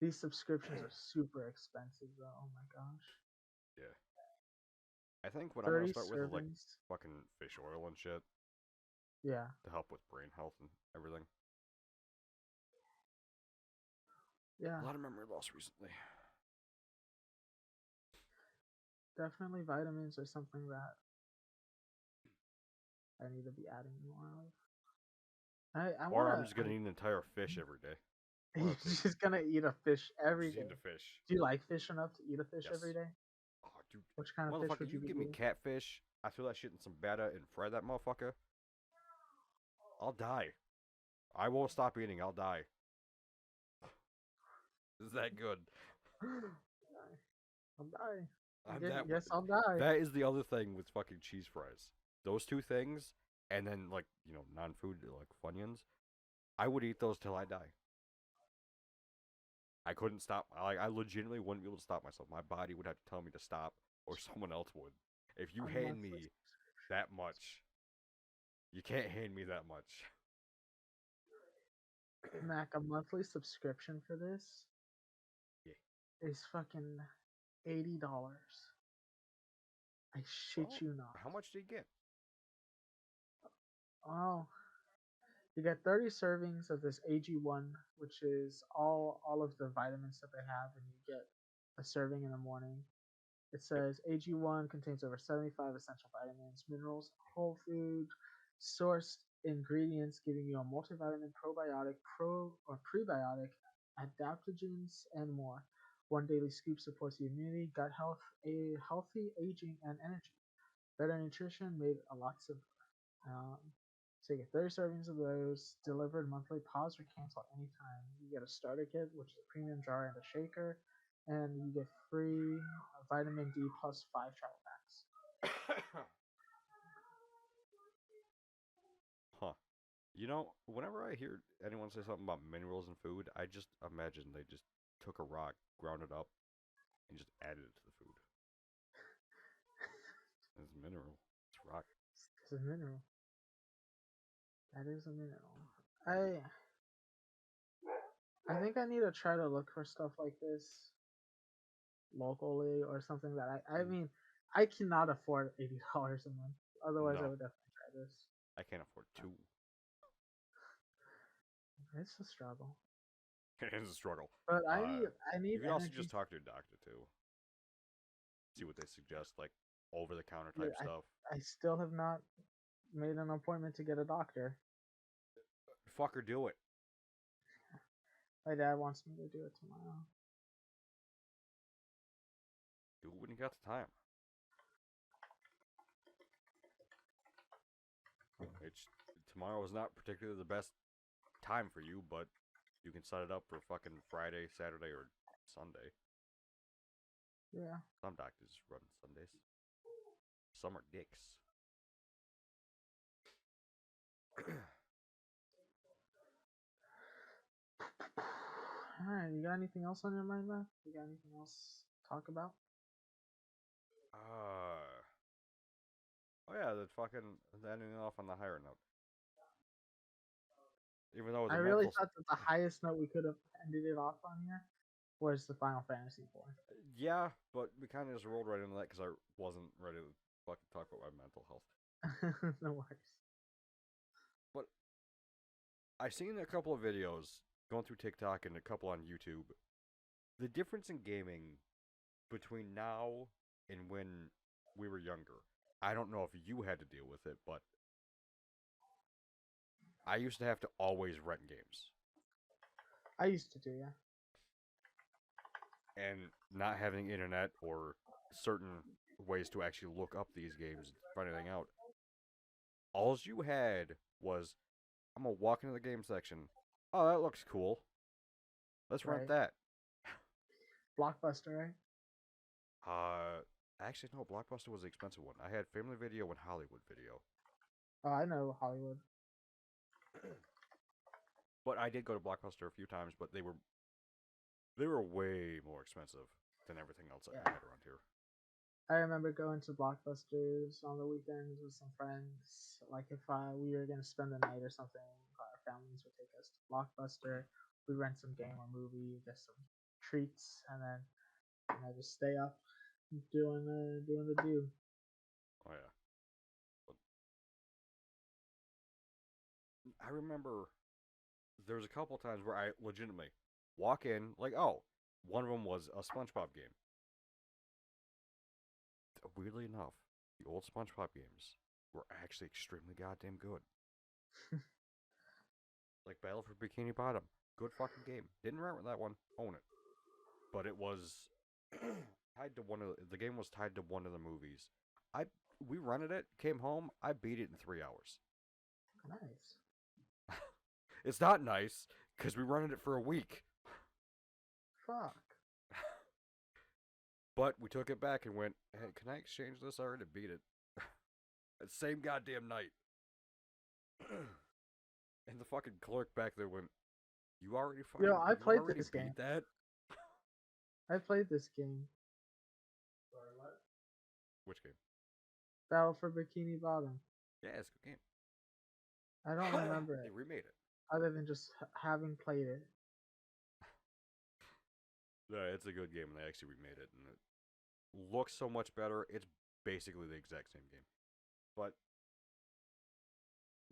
These subscriptions are super expensive though. Oh my gosh. Yeah. I think what I'm gonna start with is like servings. fucking fish oil and shit Yeah. to help with brain health and everything. Yeah. A lot of memory loss recently. Definitely vitamins are something that I need to be adding more of. Or I'm just gonna eat an entire fish every day. You're just gonna eat a fish every day. Eat a fish. Do you like fish enough to eat a fish Yes. every day? Oh, dude. Which kind of fish would you be give me eating? catfish, I throw that shit in some batter and fry that motherfucker, I'll die. I won't stop eating, I'll die. Is that good? I'll die. Yes, I'll die. That is the other thing with fucking cheese fries. Those two things, and then like, you know, non-food like Funyuns, I would eat those till I die. I couldn't stop. I legitimately wouldn't be able to stop myself. My body would have to tell me to stop, or someone else would. If you hand me that much, you can't hand me that much. Mac, a monthly subscription for this is fucking $80. I shit you not. How much do you get? Oh, you get 30 servings of this AG1, which is all of the vitamins that they have, and you get a serving in the morning. It says AG1 contains over 75 essential vitamins, minerals, whole food, sourced ingredients, giving you a multivitamin, probiotic, or prebiotic, adaptogens, and more. One daily scoop supports the immunity, gut health, a healthy aging, and energy. Better nutrition made a lot simpler. So you get 30 servings of those delivered monthly. Pause or cancel anytime. You get a starter kit, which is a premium jar and a shaker, and you get free vitamin D plus 5 travel packs. Huh. You know, whenever I hear anyone say something about minerals in food, I just imagine they just took a rock, ground it up, and just added it to the food. It's mineral. It's rock. It's a mineral. That is a mineral. I think I need to try to look for stuff like this locally or something that I mean I cannot afford $80 a month. Otherwise, I No, would definitely try this. I can't afford two. It's a struggle, It is a struggle. but I need You can also energy. just talk to your doctor too. See what they suggest, like over the counter Yeah, type stuff. I still have not made an appointment to get a doctor. Fucker, do it. My dad wants me to do it tomorrow. Do it when you got the time. It's tomorrow is not particularly the best time for you, but you can set it up for fucking Friday, Saturday, or Sunday. Yeah. Some doctors run Sundays. Some are dicks. Alright, you got anything else on your mind, man? You got anything else to talk about? Oh yeah, the fucking ending off on the higher note. Even though it was I a really mental. thought that the highest note we could have ended it off on here was the Final Fantasy 4. Yeah, but we kind of just rolled right into that because I wasn't ready to fucking talk about my mental health. No worries. But I seen a couple of videos going through TikTok and a couple on YouTube. The difference in gaming between now and when we were younger. I don't know if you had to deal with it, but I used to have to always rent games. I used to do, yeah. And not having internet or certain ways to actually look up these games and find anything out. All you had was, I'm gonna walk into the game section. Oh, that looks cool. Let's rent Right. that. Blockbuster, right? Actually, no. Blockbuster was the expensive one. I had Family Video and Hollywood Video. Oh, I know Hollywood. But I did go to Blockbuster a few times, but they were way more expensive than everything else I had around here. I remember going to Blockbusters on the weekends with some friends. Like if we were gonna spend the night or something, our families would take us to Blockbuster. We'd rent some game or movie, get some treats, and then just stay up doing the do. Oh yeah. But I remember there was a couple times where I legitimately walk in like, oh, one of them was a SpongeBob game. Weirdly enough, the old SpongeBob games were actually extremely goddamn good. Like Battle for Bikini Bottom, good fucking game. Didn't rent that one, own it, but it was tied to one of the game was tied to one of the movies. We rented it, came home, I beat it in 3 hours. Nice. It's not nice because we rented it for a week. Fuck. But we took it back and went, hey, can I exchange this? I already beat it. That same goddamn night. And the fucking clerk back there went, you already fucking Yo, I you played already this beat game. that? I played this game. Sorry, what? Which game? Battle for Bikini Bottom. Yeah, it's a good game. I don't remember They it, remade it. other than just having played it. Yeah, it's a good game, and they actually remade it, and it looks so much better. It's basically the exact same game. But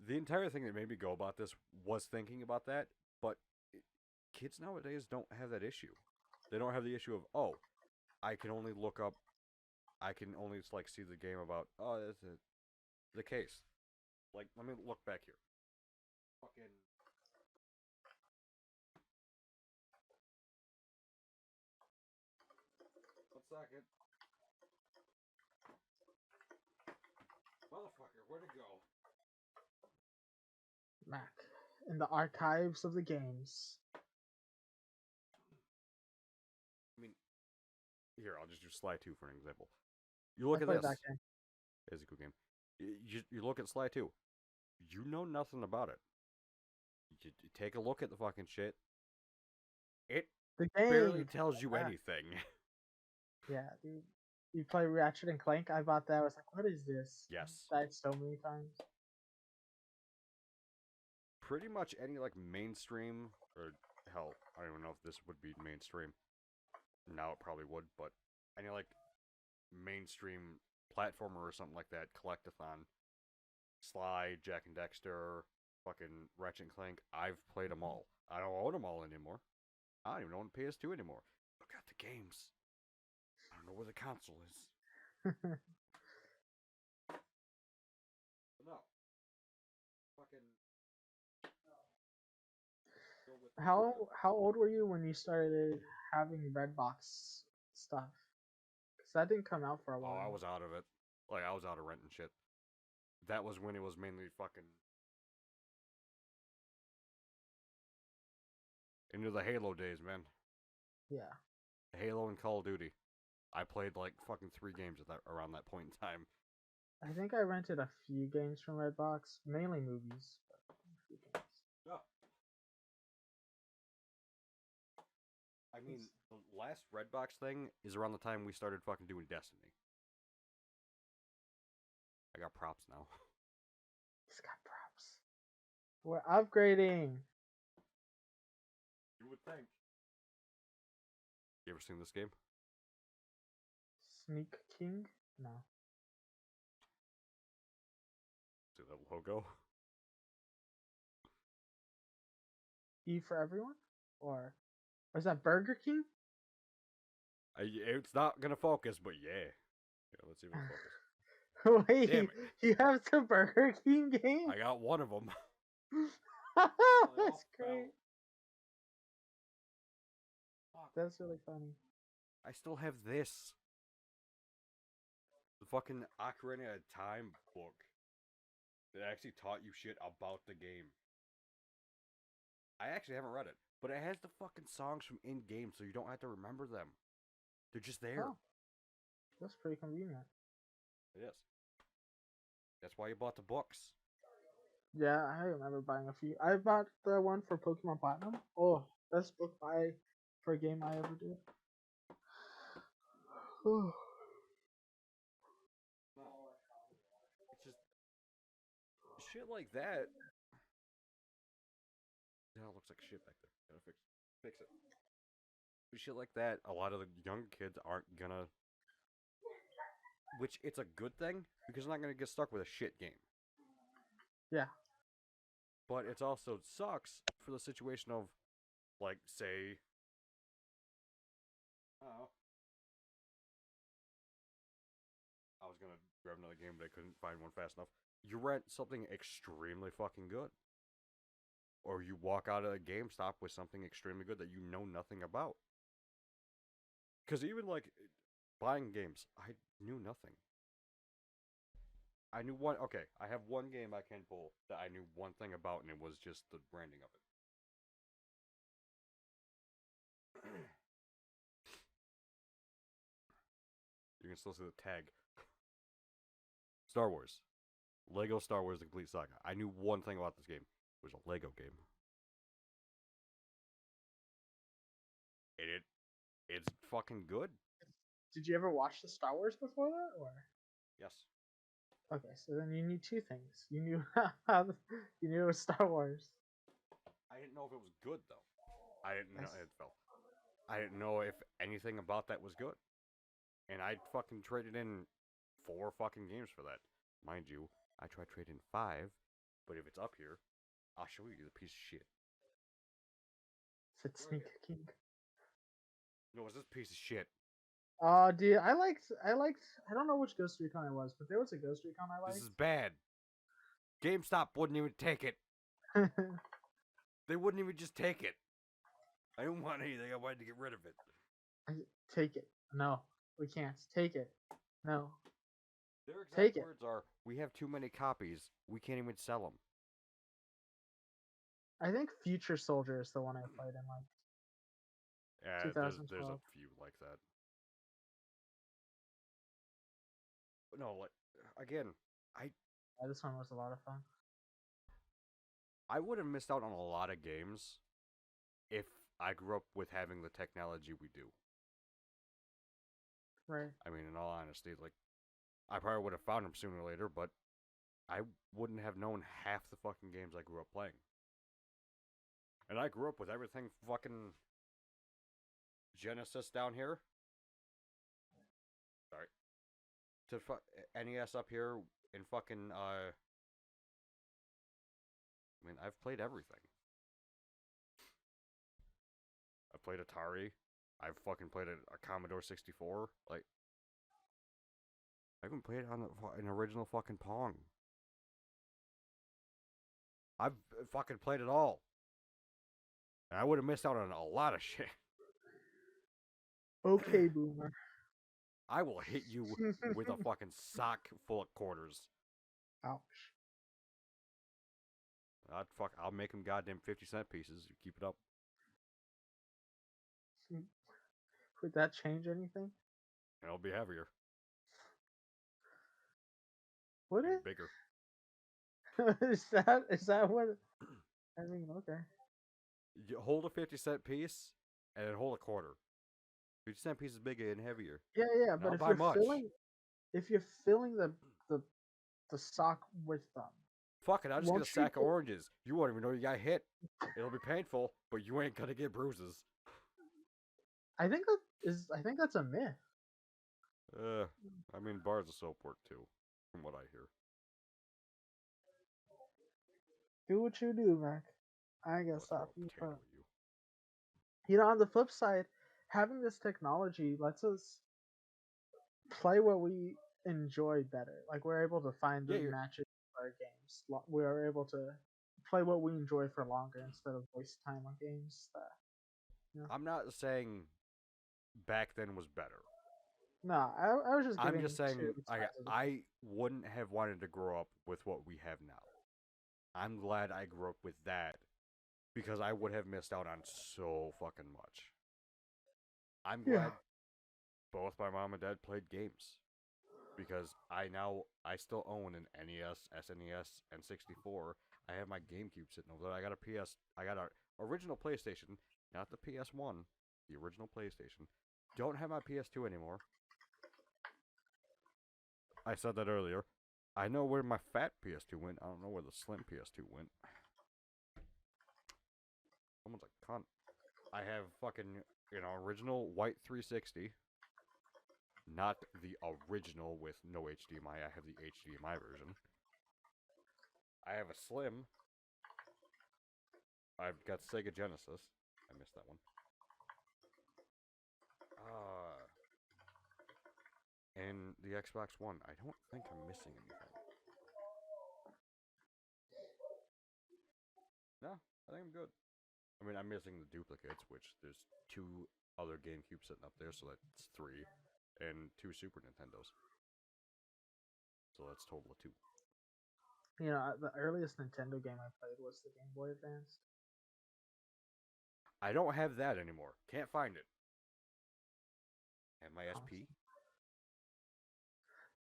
the entire thing that made me go about this was thinking about that, but kids nowadays don't have that issue. They don't have the issue of, oh, I can only look up, I can only like see the game about, oh, that's the case. Like, let me look back here. Fucking. One second. Motherfucker, where'd it go? Mac. In the archives of the games. I mean, here, I'll just do Sly 2 for an example. You look I at played this. that game. It's a good game. You look at Sly 2. You know nothing about it. You take a look at the fucking shit. It The game barely tells you Ah. anything. Yeah, dude. You play Ratchet and Clank? I bought that. I was like, what is this? Yes. Died so many times. Pretty much any like mainstream, or hell, I don't even know if this would be mainstream. Now it probably would, but any like mainstream platformer or something like that, Collectathon, Sly, Jack and Dexter, fucking Ratchet and Clank, I've played them all. I don't own them all anymore. I don't even own PS2 anymore. Look at the games. I don't know where the console is. No. Fucking. How old were you when you started having Redbox stuff? Because that didn't come out for a Oh, while. I was out of it. Like, I was out of renting shit. That was when it was mainly fucking into the Halo days, man. Yeah. Halo and Call of Duty. I played like fucking 3 games at that around that point in time. I think I rented a few games from Redbox, mainly movies, but a few games. Yeah. I mean, the last Redbox thing is around the time we started fucking doing Destiny. I got props now. He's got props. We're upgrading. You would think. You ever seen this game? Sneak King? No. See that logo? E for everyone? Or is that Burger King? It's not gonna focus, but yeah. Let's see if it focus. Wait, Damn it. you have some Burger King games? I got one of them. That's great. That's really funny. I still have this. The fucking Ocarina of Time book that actually taught you shit about the game. I actually haven't read it, but it has the fucking songs from in-game, so you don't have to remember them. They're just there. Oh, that's pretty convenient. It is. That's why you bought the books. Yeah, I remember buying a few. I bought the one for Pokemon Platinum. Oh, best book buy for a game I ever did. It's just shit like that. Yeah, it looks like shit back there. Gotta fix it. But shit like that, a lot of the young kids aren't gonna. Which it's a good thing because they're not gonna get stuck with a shit game. Yeah. But it also sucks for the situation of, like, say, oh, I was gonna grab another game, but I couldn't find one fast enough. You rent something extremely fucking good, or you walk out of a GameStop with something extremely good that you know nothing about. Because even like buying games, I knew nothing. I knew one. Okay, I have one game I can pull that I knew one thing about, and it was just the branding of it. You can still see the tag. Star Wars. Lego Star Wars The Complete Saga. I knew one thing about this game. It was a Lego game. It's fucking good. Did you ever watch the Star Wars before that, or? Yes. Okay, so then you knew two things. You knew you knew it was Star Wars. I didn't know if it was good though. I didn't know it felt. I didn't know if anything about that was good. And I fucking traded in 4 fucking games for that. Mind you, I tried trading 5, but if it's up here, I'll show you the piece of shit. Said Sneak King. No, it's this piece of shit. Oh, dude, I liked. I don't know which Ghost Recon it was, but there was a Ghost Recon I liked. This is bad. GameStop wouldn't even take it. They wouldn't even just take it. I didn't want anything. I wanted to get rid of it. Take it. No, we can't. Take it. No. Their exact Take it. words are, "We have too many copies. We can't even sell them." I think Future Soldier is the one I played in like Yeah, there's a 2012. few like that. But no, like again, Yeah, this one was a lot of fun. I would have missed out on a lot of games if I grew up with having the technology we do. Right. I mean, in all honesty, like, I probably would have found them sooner or later, but I wouldn't have known half the fucking games I grew up playing. And I grew up with everything fucking Genesis down here. Sorry. To NES up here in fucking, I mean, I've played everything. I've played Atari. I've fucking played a Commodore 64. Like, I even played on an original fucking Pong. I've fucking played it all. And I would have missed out on a lot of shit. Okay, boomer. I will hit you with a fucking sock full of quarters. Ouch. I'll make them goddamn 50-cent pieces. You keep it up. Would that change anything? It'll be heavier. Would And it? bigger. Is that what? I mean, okay. You hold a 50-cent piece and then hold a quarter. 50-cent piece is bigger and heavier. Yeah, but Not by much. if you're filling the sock with them, Fuck it, I'll just get a won't you sack of oranges. You won't even know you got hit. It'll be painful, but you ain't gonna get bruises. I think that's a myth. I mean, bars of soap work too, from what I hear. Do what you do, Mac. I ain't gonna Let's throw stop a you. potato But, at you. you know, on the flip side, having this technology lets us play what we enjoy better. Like, we're able to find the matches for our games. We are able to play what we enjoy for longer instead of waste time on games. I'm not saying back then was better. No, I was just giving I'm just saying two sides of the I wouldn't have wanted to grow up with what we have now. I'm glad I grew up with that because I would have missed out on so fucking much. I'm glad both my mom and dad played games because I still own an NES, SNES, and 64. I have my GameCube sitting over there. I got an original PlayStation, not the PS1, the original PlayStation. Don't have my PS2 anymore. I said that earlier. I know where my fat PS2 went. I don't know where the slim PS2 went. Someone's a cunt. I have fucking, original white 360. Not the original with no HDMI. I have the HDMI version. I have a slim. I've got Sega Genesis. I missed that one. And the Xbox One. I don't think I'm missing anything. No, I think I'm good. I mean, I'm missing the duplicates, which there's 2 other GameCubes sitting up there, so that's 3. And 2 Super Nintendos. So that's a total of 2. You know, the earliest Nintendo game I played was the Game Boy Advance. I don't have that anymore. Can't find it. And my SP?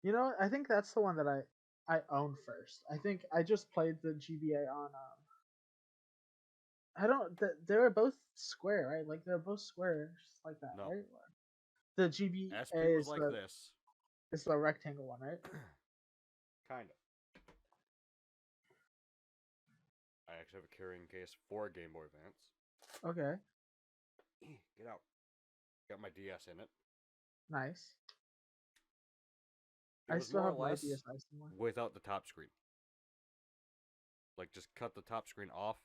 You know, I think that's the one that I own first. I think I just played the GBA on I don't. They're both square, right? Like they're both squares like that, No. right? The GBA SP was is like this. It's the rectangle one, right? Kinda. I actually have a carrying case for a Game Boy Advance. Okay. Get out. Got my DS in it. Nice. It I was still more have or my less DS somewhere. without the top screen. Like, just cut the top screen off,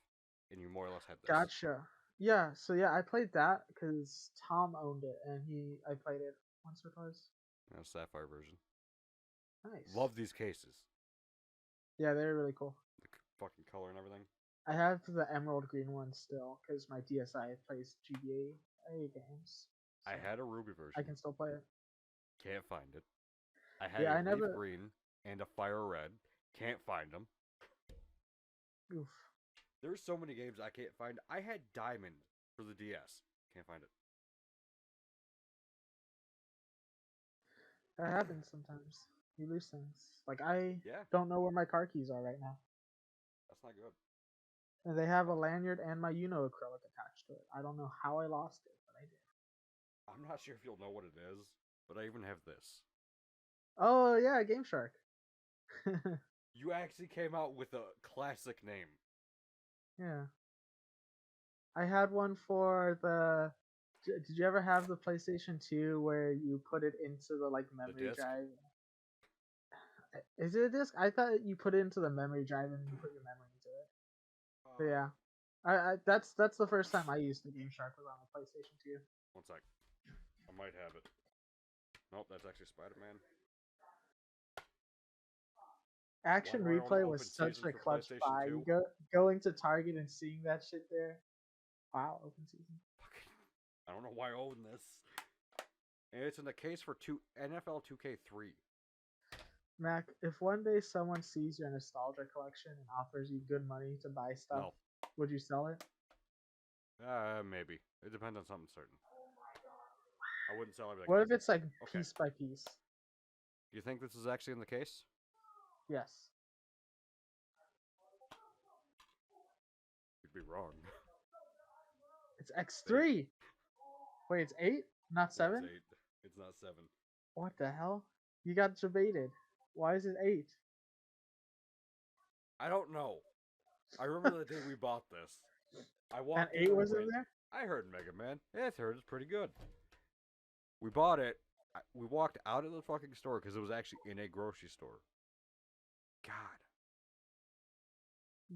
and you more or less had this. Gotcha. Yeah. So yeah, I played that because Tom owned it, and I played it once or twice. Yeah, Sapphire version. Nice. Love these cases. Yeah, they're really cool. The fucking color and everything. I have the emerald green one still because my DSi plays GBA games. So I had a ruby version. I can still play it. Can't find it. I had a leaf green and a fire red. Can't find them. Oof. There's so many games I can't find. I had Diamond for the DS. Can't find it. That happens sometimes. You lose things. Like I don't know where my car keys are right now. That's not good. And they have a lanyard and my Uno acrylic attached to it. I don't know how I lost it, but I did. I'm not sure if you'll know what it is. but I even have this. Oh yeah, Game Shark. You actually came out with a classic name. Yeah. I had one for the. Did you ever have the PlayStation 2 where you put it into the like memory disc? drive? Is it a disc? I thought you put it into the memory drive and you put your memory into it. But yeah, that's the first time I used the Game Shark was on the PlayStation 2. One sec. I might have it. Nope, that's actually Spider-Man. Action Why do I own the Replay was open such season a for clutch PlayStation buy. 2? Going to Target and seeing that shit there. Wow, open season. I don't know why I own this. And it's in the case for NFL 2K3. Mac, if one day someone sees your nostalgia collection and offers you good money to buy stuff, No. would you sell it? Maybe. It depends on something certain. I wouldn't sell it. Like, What if it's like okay. piece by piece? You think this is actually in the case? Yes. You'd be wrong. It's X3. Wait, it's 8, not 7? Yeah, it's 8. It's not 7. What the hell? You got debated. Why is it 8? I don't know. I remember the day we bought this. I And walked 8 in was and in went, there? I heard Mega Man. Yeah, I heard it's pretty good. We bought it. We walked out of the fucking store because it was actually in a grocery store. God.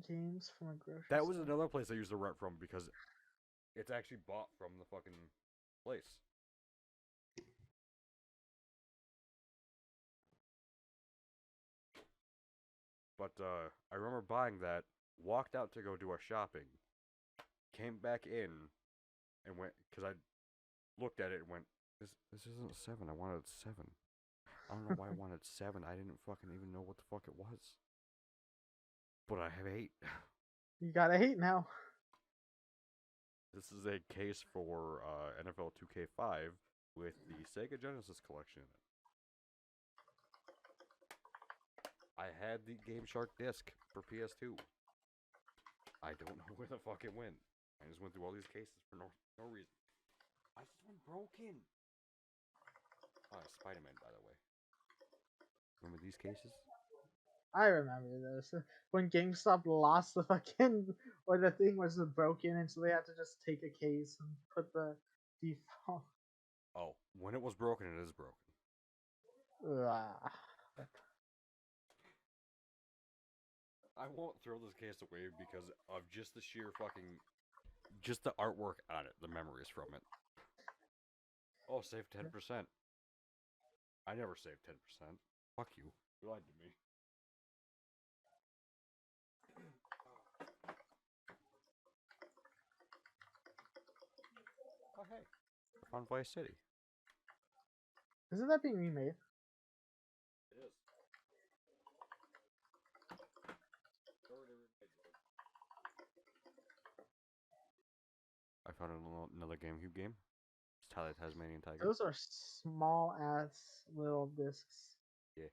Games from a grocery That was store. another place I used to rent from because it's actually bought from the fucking place. But I remember buying that, walked out to go do our shopping, came back in, and went, because I looked at it and went, this isn't 7, I wanted 7. I don't know why I wanted 7, I didn't fucking even know what the fuck it was. But I have 8. You got 8 now. This is a case for NFL 2K5 with the Sega Genesis collection in it. I had the Game Shark disc for PS2. I don't know where the fuck it went. I just went through all these cases for no reason. I just went broken. Oh, Spider-Man, by the way. Remember these cases? I remember this. When GameStop lost the fucking, or the thing was broken, and so they had to just take a case and put the default. Oh, when it was broken, it is broken. Ugh. I won't throw this case away because of just the sheer fucking, just the artwork on it, the memories from it. Oh, save 10%. I never saved 10%. Fuck you. You lied to me. Oh, hey. I found Vice City. Isn't that being remade? It is. I found another GameCube game. It's Tyler Tasmanian Tiger. Those are small ass little discs. Yeah.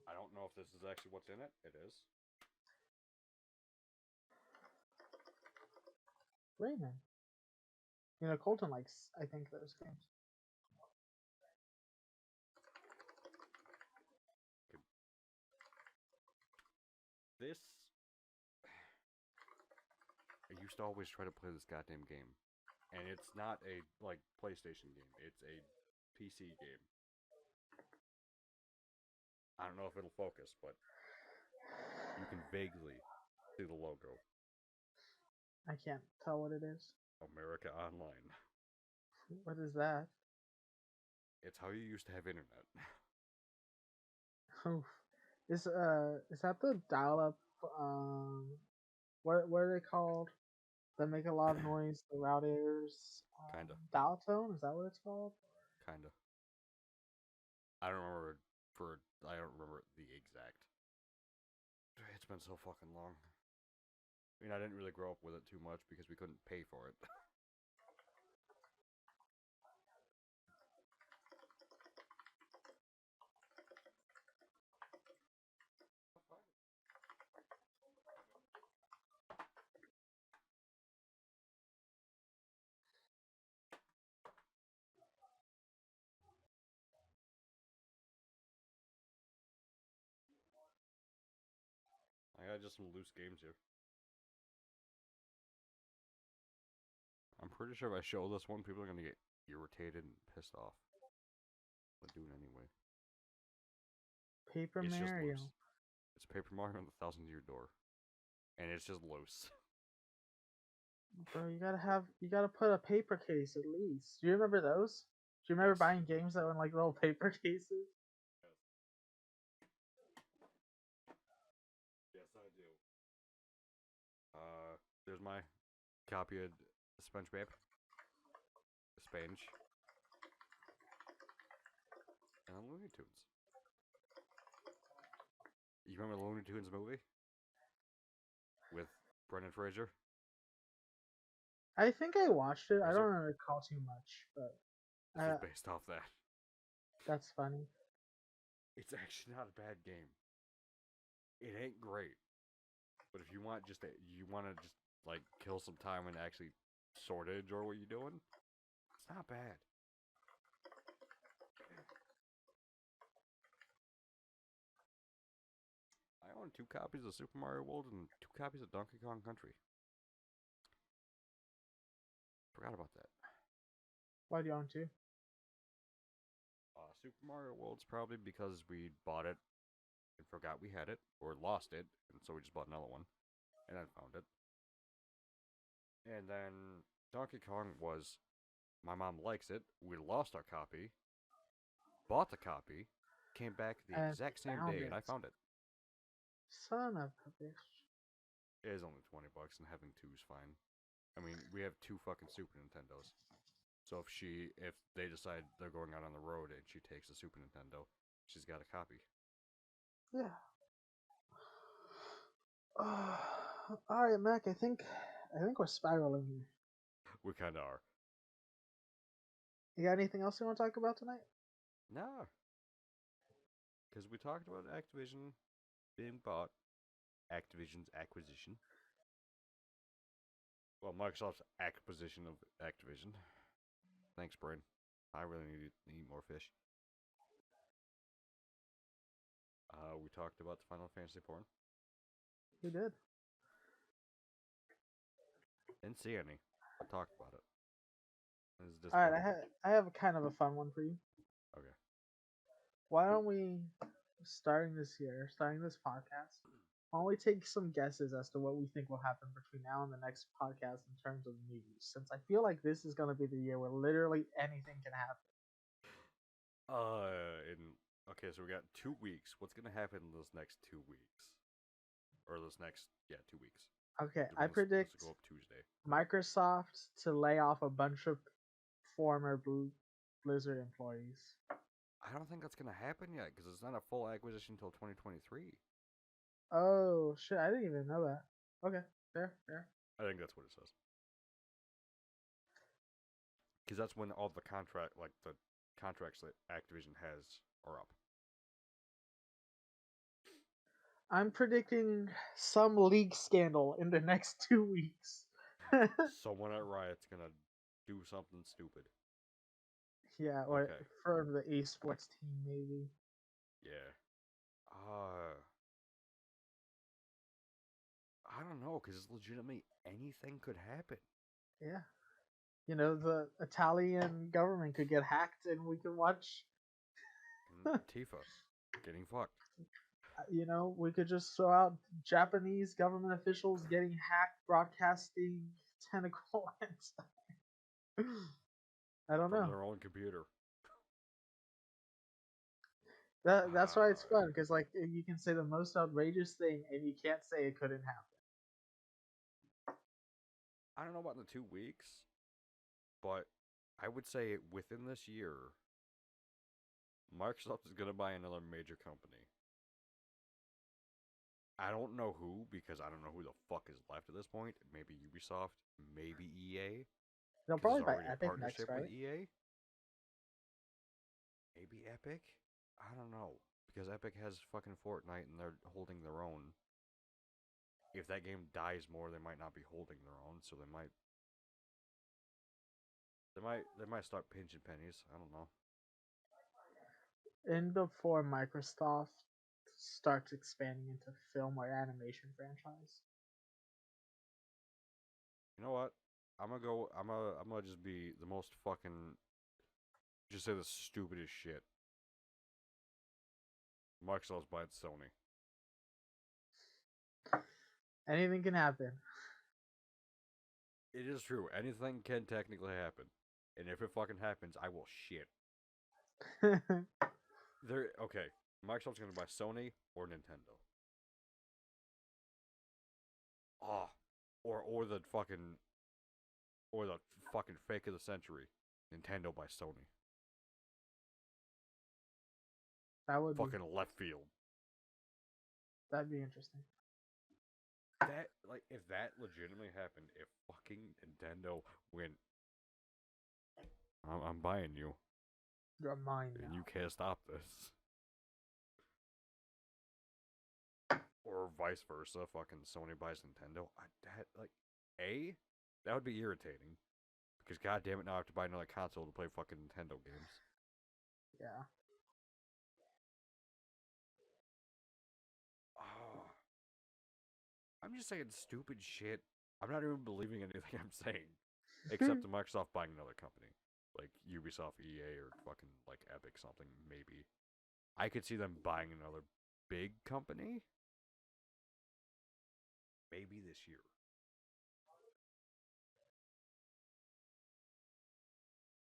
I don't know if this is actually what's in it. It is. Rayman. You know, Colton likes, I think, those games. This. I used to always try to play this goddamn game. And it's not a, like, PlayStation game. It's a PC game. I don't know if it'll focus, but you can vaguely see the logo. I can't tell what it is. America Online. What is that? It's how you used to have internet. Oof. Is that the dial-up? What are they called? That make a lot of noise. The routers. Kinda. Dial tone. Is that what it's called? Kinda. I don't remember I don't remember the exact. It's been so fucking long. I mean, I didn't really grow up with it too much because we couldn't pay for it. had just some loose games here. I'm pretty sure if I show this one, people are gonna get irritated and pissed off. But do it anyway. Paper It's just Mario. loose. It's Paper Mario on the 1,000-Year Door, and it's just loose. Bro, you gotta put a paper case at least. Do you remember those? Do you remember Yes. buying games that were in like little paper cases? Yes, I do. There's my copy of SpongeBob. Sponge. And Looney Tunes. You remember the Looney Tunes movie? With Brendan Fraser? I think I watched it. I Was don't it? recall too much, but This was based off that. that's funny. It's actually not a bad game. It ain't great. But if you want just you want to just like kill some time and actually sort of enjoy what you're doing, it's not bad. I own 2 copies of Super Mario World and 2 copies of Donkey Kong Country. Forgot about that. Why do you own two? Super Mario World's probably because we bought it and forgot we had it, or lost it, and so we just bought another one, and then found it. And then Donkey Kong was, my mom likes it, we lost our copy, bought the copy, came back the And exact same found day, and I it. found it. Son of a bitch. It is only $20, and having 2 is fine. I mean, we have 2 fucking Super Nintendos. So if they decide they're going out on the road and she takes a Super Nintendo, she's got a copy. Yeah. All right, Mac. I think we're spiraling here. We kind of are. You got anything else you want to talk about tonight? No. Because we talked about Activision being bought. Activision's acquisition. Well, Microsoft's acquisition of Activision. Thanks, Brain. I really need to eat more fish. We talked about the Final Fantasy porn. We did. Didn't see any. I talked about it. All right, I have kind of a fun one for you. Okay. Why don't we, starting this podcast, why don't we take some guesses as to what we think will happen between now and the next podcast in terms of news? Since I feel like this is going to be the year where literally anything can happen. Okay, so we got 2 weeks. What's gonna happen in those next 2 weeks? Or those next 2 weeks. Okay, I predict go up Tuesday. Microsoft to lay off a bunch of former Blizzard employees. I don't think that's gonna happen yet because it's not a full acquisition until 2023. Oh shit! I didn't even know that. Okay, fair. I think that's what it says. Because that's when all the contracts that Activision has are up. I'm predicting some league scandal in the next 2 weeks. Someone at Riot's gonna do something stupid. Yeah, or Okay. from the esports team, maybe. Yeah. I don't know, because legitimately anything could happen. Yeah. You know, the Italian government could get hacked and we can watch. Tifa getting fucked. You know, we could just throw out Japanese government officials getting hacked, broadcasting tentacle and stuff. I don't know. From their own computer. That's why it's fun, because like you can say the most outrageous thing and you can't say it couldn't happen. I don't know about in the 2 weeks, but I would say within this year, Microsoft is going to buy another major company. I don't know who, because I don't know who the fuck is left at this point. Maybe Ubisoft, maybe EA. They'll probably buy a Epic partnership next, right? with EA. Maybe Epic? I don't know. Because Epic has fucking Fortnite and they're holding their own. If that game dies more, they might not be holding their own, so they might start pinching pennies. I don't know. And before Microsoft starts expanding into film or animation franchise. You know what? I'm gonna go. I'm gonna just be the most fucking. Just say the stupidest shit. Microsoft's buying Sony. Anything can happen. It is true. Anything can technically happen, and if it fucking happens, I will shit. Okay. Microsoft's gonna buy Sony or Nintendo. Oh, or the fucking fake of the century, Nintendo by Sony. That would Fucking left field. That'd be interesting. That if that legitimately happened, if fucking Nintendo went, I'm buying you, You're mine now. and you can't stop this. Or vice versa, fucking Sony buys Nintendo. That would be irritating. Because goddamn it, now I have to buy another console to play fucking Nintendo games. Yeah. Oh, I'm just saying stupid shit. I'm not even believing anything I'm saying. Except the Microsoft buying another company. Like Ubisoft, EA, or fucking like Epic something, maybe. I could see them buying another big company. Maybe this year.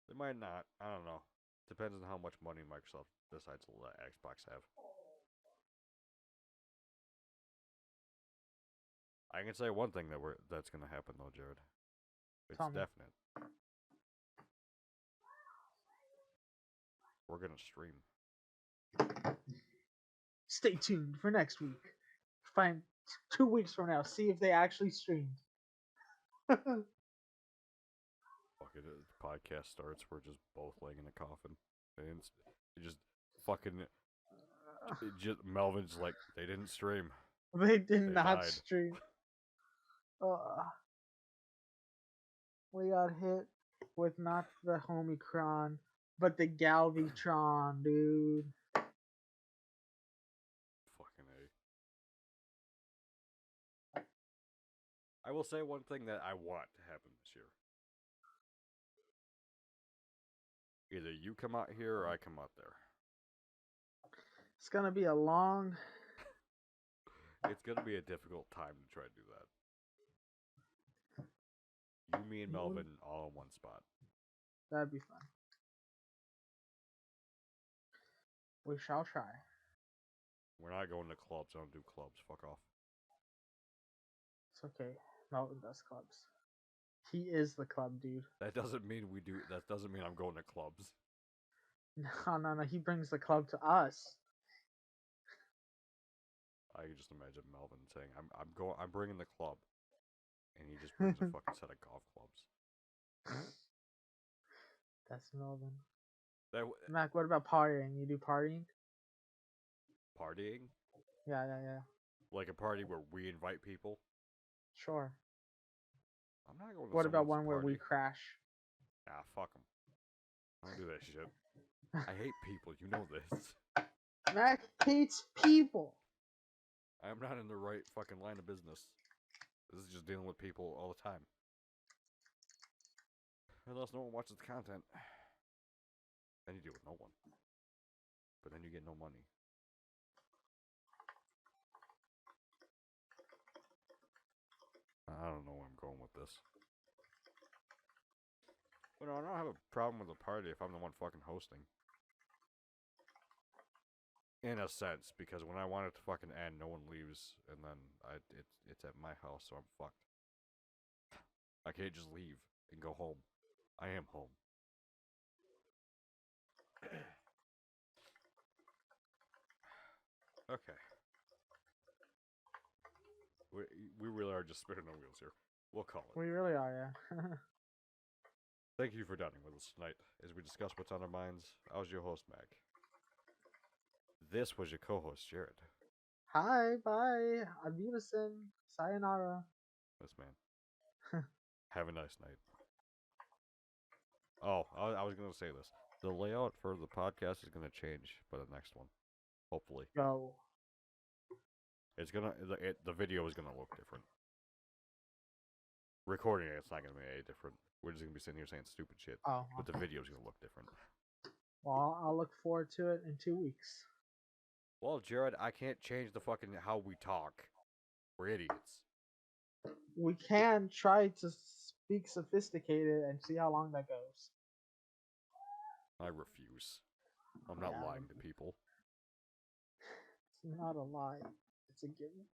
They might not. I don't know. Depends on how much money Microsoft decides to let Xbox have. I can say one thing that's gonna happen though, Jared. It's Tell me. definite. We're gonna stream. Stay tuned for next week. Find 2 weeks from now. See if they actually streamed. Fuck it. The podcast starts. We're just both laying in a coffin. And it just fucking. Melvin's like, they didn't stream. They did They not died. stream. We got hit with not the Omicron, but the Galvatron, dude. Fucking A. I will say one thing that I want to happen this year. Either you come out here or I come out there. It's gonna be a long. It's gonna be a difficult time to try to do that. You, me, and Melvin all in one spot. That'd be fun. We shall try. We're not going to clubs. I don't do clubs. Fuck off. It's okay. Melvin does clubs. He is the club, dude. That doesn't mean we do. That doesn't mean I'm going to clubs. No. He brings the club to us. I can just imagine Melvin saying, I'm bringing the club," and he just brings a fucking set of golf clubs. That's Melvin. That Mac, what about partying? You do partying? partying, Yeah. like a party where we invite people. Sure. I'm not going to. What about someone's one where we party. crash? Ah, fuck them. I don't do that shit. I hate people. You know this. Mac hates people. I'm not in the right fucking line of business. This is just dealing with people all the time. Unless no one watches the content. Then you deal with no one. But then you get no money. I don't know where I'm going with this. But no, I don't have a problem with the party if I'm the one fucking hosting. In a sense, because when I want it to fucking end, no one leaves, and then it's at my house, so I'm fucked. I can't just leave and go home. I am home. Okay. We really are just spinning our wheels here. We'll call it. We really are, yeah. Thank you for dining with us tonight as we discuss what's on our minds. I was your host, Mac. This was your co-host, Jared. Hi, bye. Adieusen. Sayonara. This man. Have a nice night. Oh, I was going to say this. The layout for the podcast is going to change by the next one. Hopefully. Go. It's gonna the video is gonna look different. Recording it's not gonna be any different. We're just gonna be sitting here saying stupid shit, Oh, but the video's gonna look different. well, I'll look forward to it in 2 weeks. Well, Jared, I can't change the fucking how we talk. We're idiots. We can try to speak sophisticated and see how long that goes. I refuse. I'm not Yeah, lying to people. It's not a lie. It's a gimmick.